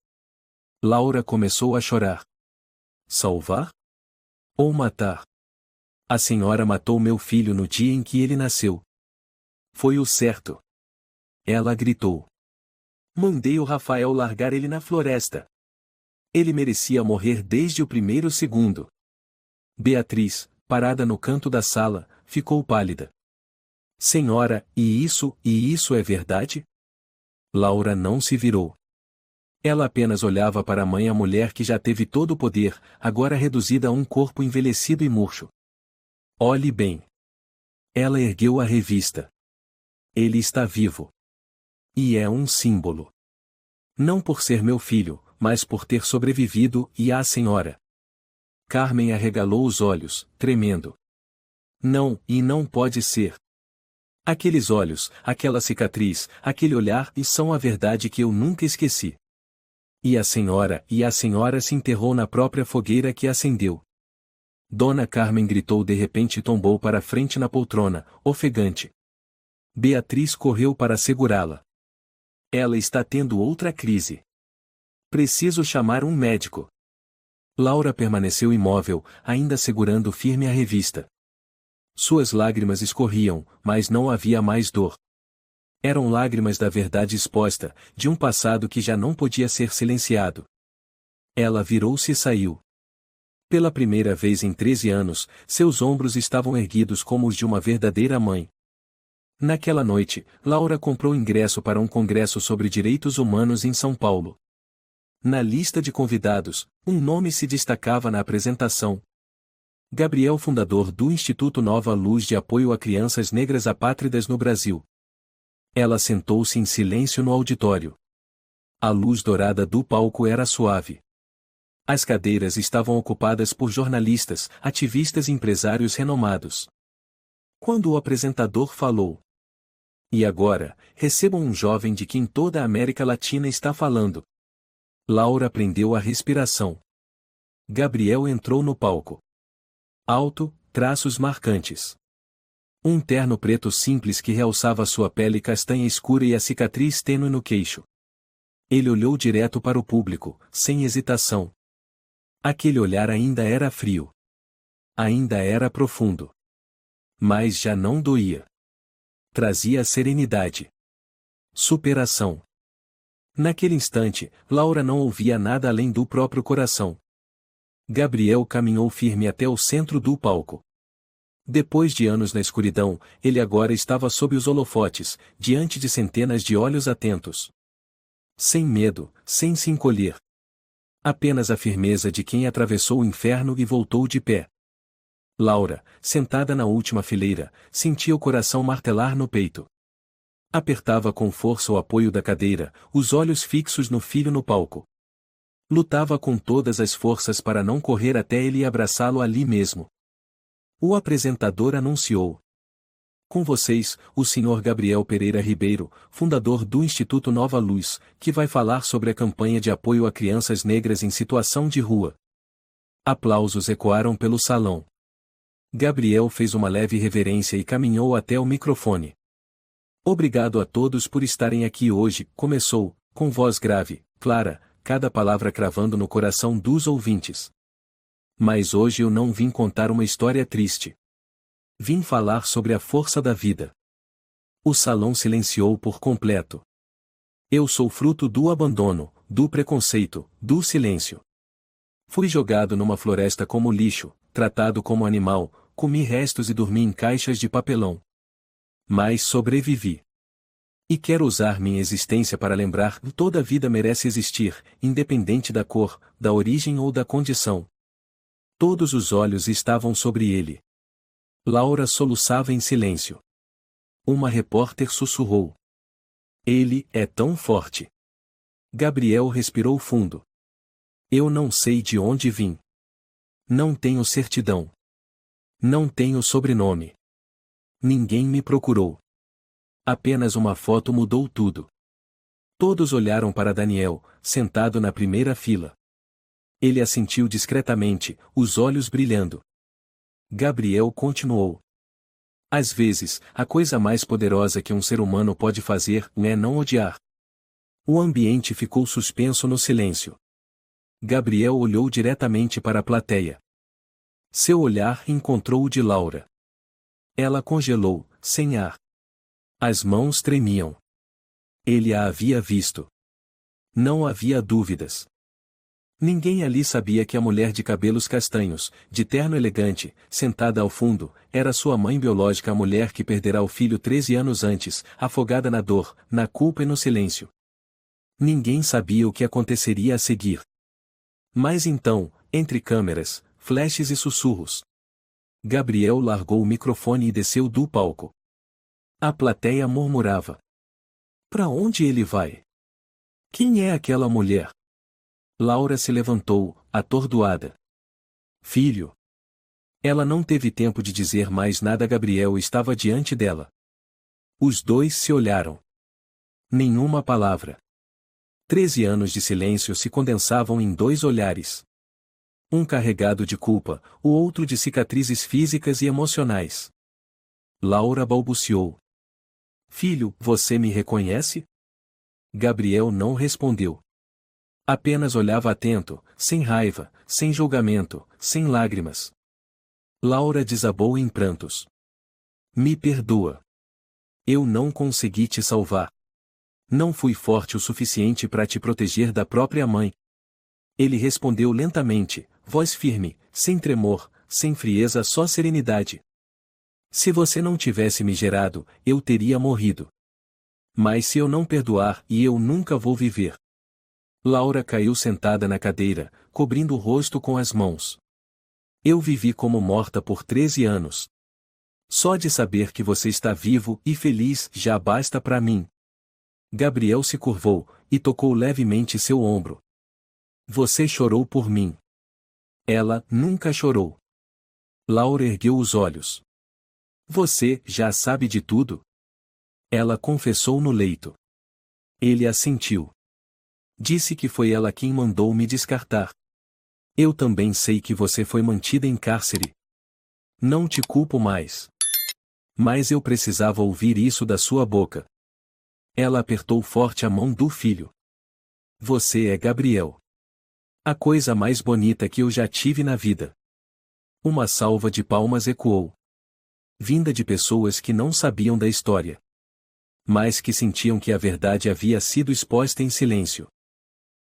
Laura começou a chorar. Salvar? Ou matar? A senhora matou meu filho no dia em que ele nasceu. Foi o certo. Ela gritou. Mandei o Rafael largar ele na floresta. Ele merecia morrer desde o primeiro segundo. Beatriz, parada no canto da sala, ficou pálida. Senhora, e isso é verdade? Laura não se virou. Ela apenas olhava para a mãe, a mulher que já teve todo o poder, agora reduzida a um corpo envelhecido e murcho. Olhe bem. Ela ergueu a revista. Ele está vivo. E é um símbolo. Não por ser meu filho, mas por ter sobrevivido, e a senhora. Carmen arregalou os olhos, tremendo. Não, e não pode ser. Aqueles olhos, aquela cicatriz, aquele olhar, e são a verdade que eu nunca esqueci. E a senhora se enterrou na própria fogueira que acendeu. Dona Carmen gritou, de repente tombou para frente na poltrona, ofegante. Beatriz correu para segurá-la. Ela está tendo outra crise. Preciso chamar um médico. Laura permaneceu imóvel, ainda segurando firme a revista. Suas lágrimas escorriam, mas não havia mais dor. Eram lágrimas da verdade exposta, de um passado que já não podia ser silenciado. Ela virou-se e saiu. Pela primeira vez em 13 anos, seus ombros estavam erguidos como os de uma verdadeira mãe. Naquela noite, Laura comprou ingresso para um congresso sobre direitos humanos em São Paulo. Na lista de convidados, um nome se destacava na apresentação. Gabriel, fundador do Instituto Nova Luz de Apoio a Crianças Negras Apátridas no Brasil. Ela sentou-se em silêncio no auditório. A luz dourada do palco era suave. As cadeiras estavam ocupadas por jornalistas, ativistas e empresários renomados. Quando o apresentador falou: "E agora, recebam um jovem de quem toda a América Latina está falando." Laura prendeu a respiração. Gabriel entrou no palco. Alto, traços marcantes. Um terno preto simples que realçava sua pele castanha escura e a cicatriz tênue no queixo. Ele olhou direto para o público, sem hesitação. Aquele olhar ainda era frio. Ainda era profundo. Mas já não doía. Trazia serenidade. Superação. Naquele instante, Laura não ouvia nada além do próprio coração. Gabriel caminhou firme até o centro do palco. Depois de anos na escuridão, ele agora estava sob os holofotes, diante de centenas de olhos atentos. Sem medo, sem se encolher. Apenas a firmeza de quem atravessou o inferno e voltou de pé. Laura, sentada na última fileira, sentia o coração martelar no peito. Apertava com força o apoio da cadeira, os olhos fixos no filho no palco. Lutava com todas as forças para não correr até ele e abraçá-lo ali mesmo. O apresentador anunciou. Com vocês, o Sr. Gabriel Pereira Ribeiro, fundador do Instituto Nova Luz, que vai falar sobre a campanha de apoio a crianças negras em situação de rua. Aplausos ecoaram pelo salão. Gabriel fez uma leve reverência e caminhou até o microfone. Obrigado a todos por estarem aqui hoje, começou, com voz grave, clara, cada palavra cravando no coração dos ouvintes. Mas hoje eu não vim contar uma história triste. Vim falar sobre a força da vida. O salão silenciou por completo. Eu sou fruto do abandono, do preconceito, do silêncio. Fui jogado numa floresta como lixo, tratado como animal, comi restos e dormi em caixas de papelão. Mas sobrevivi. E quero usar minha existência para lembrar que toda vida merece existir, independente da cor, da origem ou da condição. Todos os olhos estavam sobre ele. Laura soluçava em silêncio. Uma repórter sussurrou. Ele é tão forte. Gabriel respirou fundo. Eu não sei de onde vim. Não tenho certidão. Não tenho sobrenome. Ninguém me procurou. Apenas uma foto mudou tudo. Todos olharam para Daniel, sentado na primeira fila. Ele assentiu discretamente, os olhos brilhando. Gabriel continuou. Às vezes, a coisa mais poderosa que um ser humano pode fazer é não odiar. O ambiente ficou suspenso no silêncio. Gabriel olhou diretamente para a plateia. Seu olhar encontrou o de Laura. Ela congelou, sem ar. As mãos tremiam. Ele a havia visto. Não havia dúvidas. Ninguém ali sabia que a mulher de cabelos castanhos, de terno elegante, sentada ao fundo, era sua mãe biológica, a mulher que perderá o filho 13 anos antes, afogada na dor, na culpa e no silêncio. Ninguém sabia o que aconteceria a seguir. Mas então, entre câmeras, flashes e sussurros, Gabriel largou o microfone e desceu do palco. A plateia murmurava. Para onde ele vai? Quem é aquela mulher? Laura se levantou, atordoada. Filho. Ela não teve tempo de dizer mais nada. Gabriel estava diante dela. Os dois se olharam. Nenhuma palavra. 13 anos de silêncio se condensavam em dois olhares. Um carregado de culpa, o outro de cicatrizes físicas e emocionais. Laura balbuciou. Filho, você me reconhece? Gabriel não respondeu. Apenas olhava atento, sem raiva, sem julgamento, sem lágrimas. Laura desabou em prantos. Me perdoa. Eu não consegui te salvar. Não fui forte o suficiente para te proteger da própria mãe. Ele respondeu lentamente, voz firme, sem tremor, sem frieza, só serenidade. Se você não tivesse me gerado, eu teria morrido. Mas se eu não perdoar, e eu nunca vou viver. Laura caiu sentada na cadeira, cobrindo o rosto com as mãos. Eu vivi como morta por 13 anos. Só de saber que você está vivo e feliz já basta para mim. Gabriel se curvou, e tocou levemente seu ombro. Você chorou por mim. Ela nunca chorou. Laura ergueu os olhos. Você já sabe de tudo? Ela confessou no leito. Ele assentiu. Disse que foi ela quem mandou me descartar. Eu também sei que você foi mantida em cárcere. Não te culpo mais. Mas eu precisava ouvir isso da sua boca. Ela apertou forte a mão do filho. Você é Gabriel. A coisa mais bonita que eu já tive na vida. Uma salva de palmas ecoou. Vinda de pessoas que não sabiam da história. mas que sentiam que a verdade havia sido exposta em silêncio.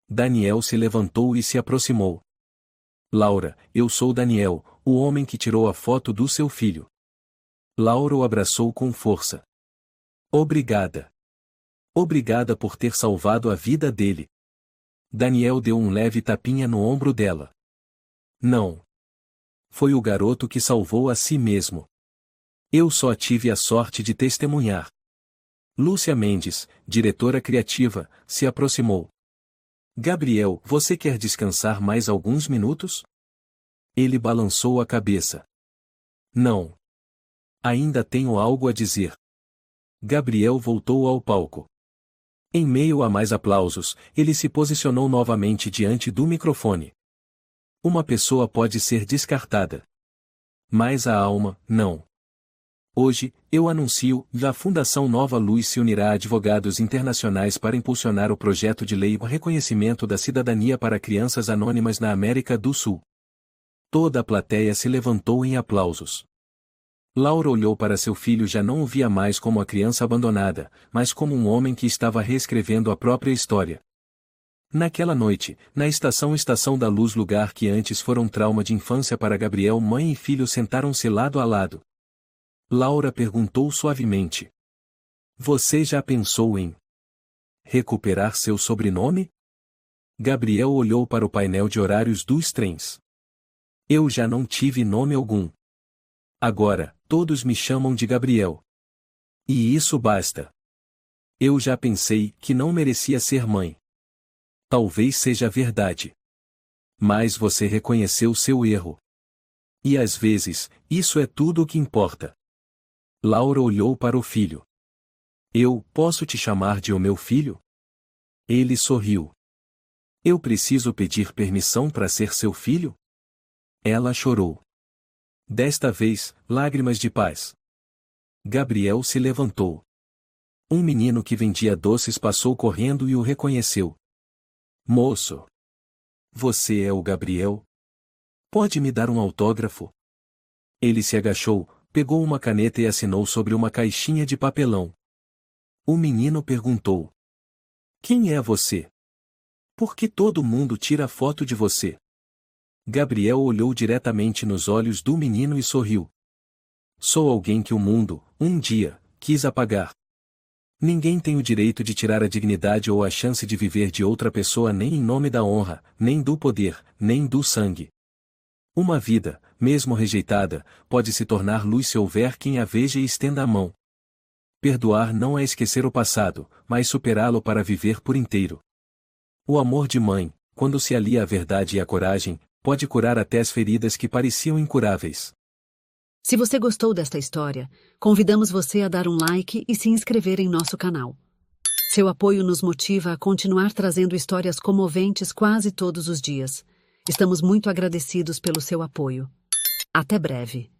Daniel se levantou e se aproximou. Laura, eu sou Daniel, o homem que tirou a foto do seu filho. Laura o abraçou com força. Obrigada. Obrigada por ter salvado a vida dele. Daniel deu um leve tapinha no ombro dela. Não. Foi o garoto que salvou a si mesmo. Eu só tive a sorte de testemunhar. Lúcia Mendes, diretora criativa, se aproximou. Gabriel, você quer descansar mais alguns minutos? Ele balançou a cabeça. Não. Ainda tenho algo a dizer. Gabriel voltou ao palco. Em meio a mais aplausos, ele se posicionou novamente diante do microfone. Uma pessoa pode ser descartada. Mas a alma, não. Hoje, eu anuncio, a Fundação Nova Luz se unirá a advogados internacionais para impulsionar o projeto de lei Reconhecimento da Cidadania para Crianças Anônimas na América do Sul. Toda a plateia se levantou em aplausos. Laura olhou para seu filho, já não o via mais como a criança abandonada, mas como um homem que estava reescrevendo a própria história. Naquela noite, na Estação da Luz, lugar que antes fora um trauma de infância para Gabriel, mãe e filho sentaram-se lado a lado. Laura perguntou suavemente. Você já pensou em recuperar seu sobrenome? Gabriel olhou para o painel de horários dos trens. Eu já não tive nome algum. Agora, todos me chamam de Gabriel. E isso basta. Eu já pensei que não merecia ser mãe. Talvez seja verdade. Mas você reconheceu seu erro. E às vezes, isso é tudo o que importa. Laura olhou para o filho. Eu posso te chamar de o meu filho? Ele sorriu. Eu preciso pedir permissão para ser seu filho? Ela chorou. Desta vez, lágrimas de paz. Gabriel se levantou. Um menino que vendia doces passou correndo e o reconheceu. Moço! Você é o Gabriel? Pode me dar um autógrafo? Ele se agachou, pegou uma caneta e assinou sobre uma caixinha de papelão. O menino perguntou. Quem é você? Por que todo mundo tira foto de você? Gabriel olhou diretamente nos olhos do menino e sorriu. Sou alguém que o mundo, um dia, quis apagar. Ninguém tem o direito de tirar a dignidade ou a chance de viver de outra pessoa, nem em nome da honra, nem do poder, nem do sangue. Uma vida, mesmo rejeitada, pode se tornar luz se houver quem a veja e estenda a mão. Perdoar não é esquecer o passado, mas superá-lo para viver por inteiro. O amor de mãe, quando se alia à verdade e à coragem, pode curar até as feridas que pareciam incuráveis. Se você gostou desta história, convidamos você a dar um like e se inscrever em nosso canal. Seu apoio nos motiva a continuar trazendo histórias comoventes quase todos os dias. Estamos muito agradecidos pelo seu apoio. Até breve.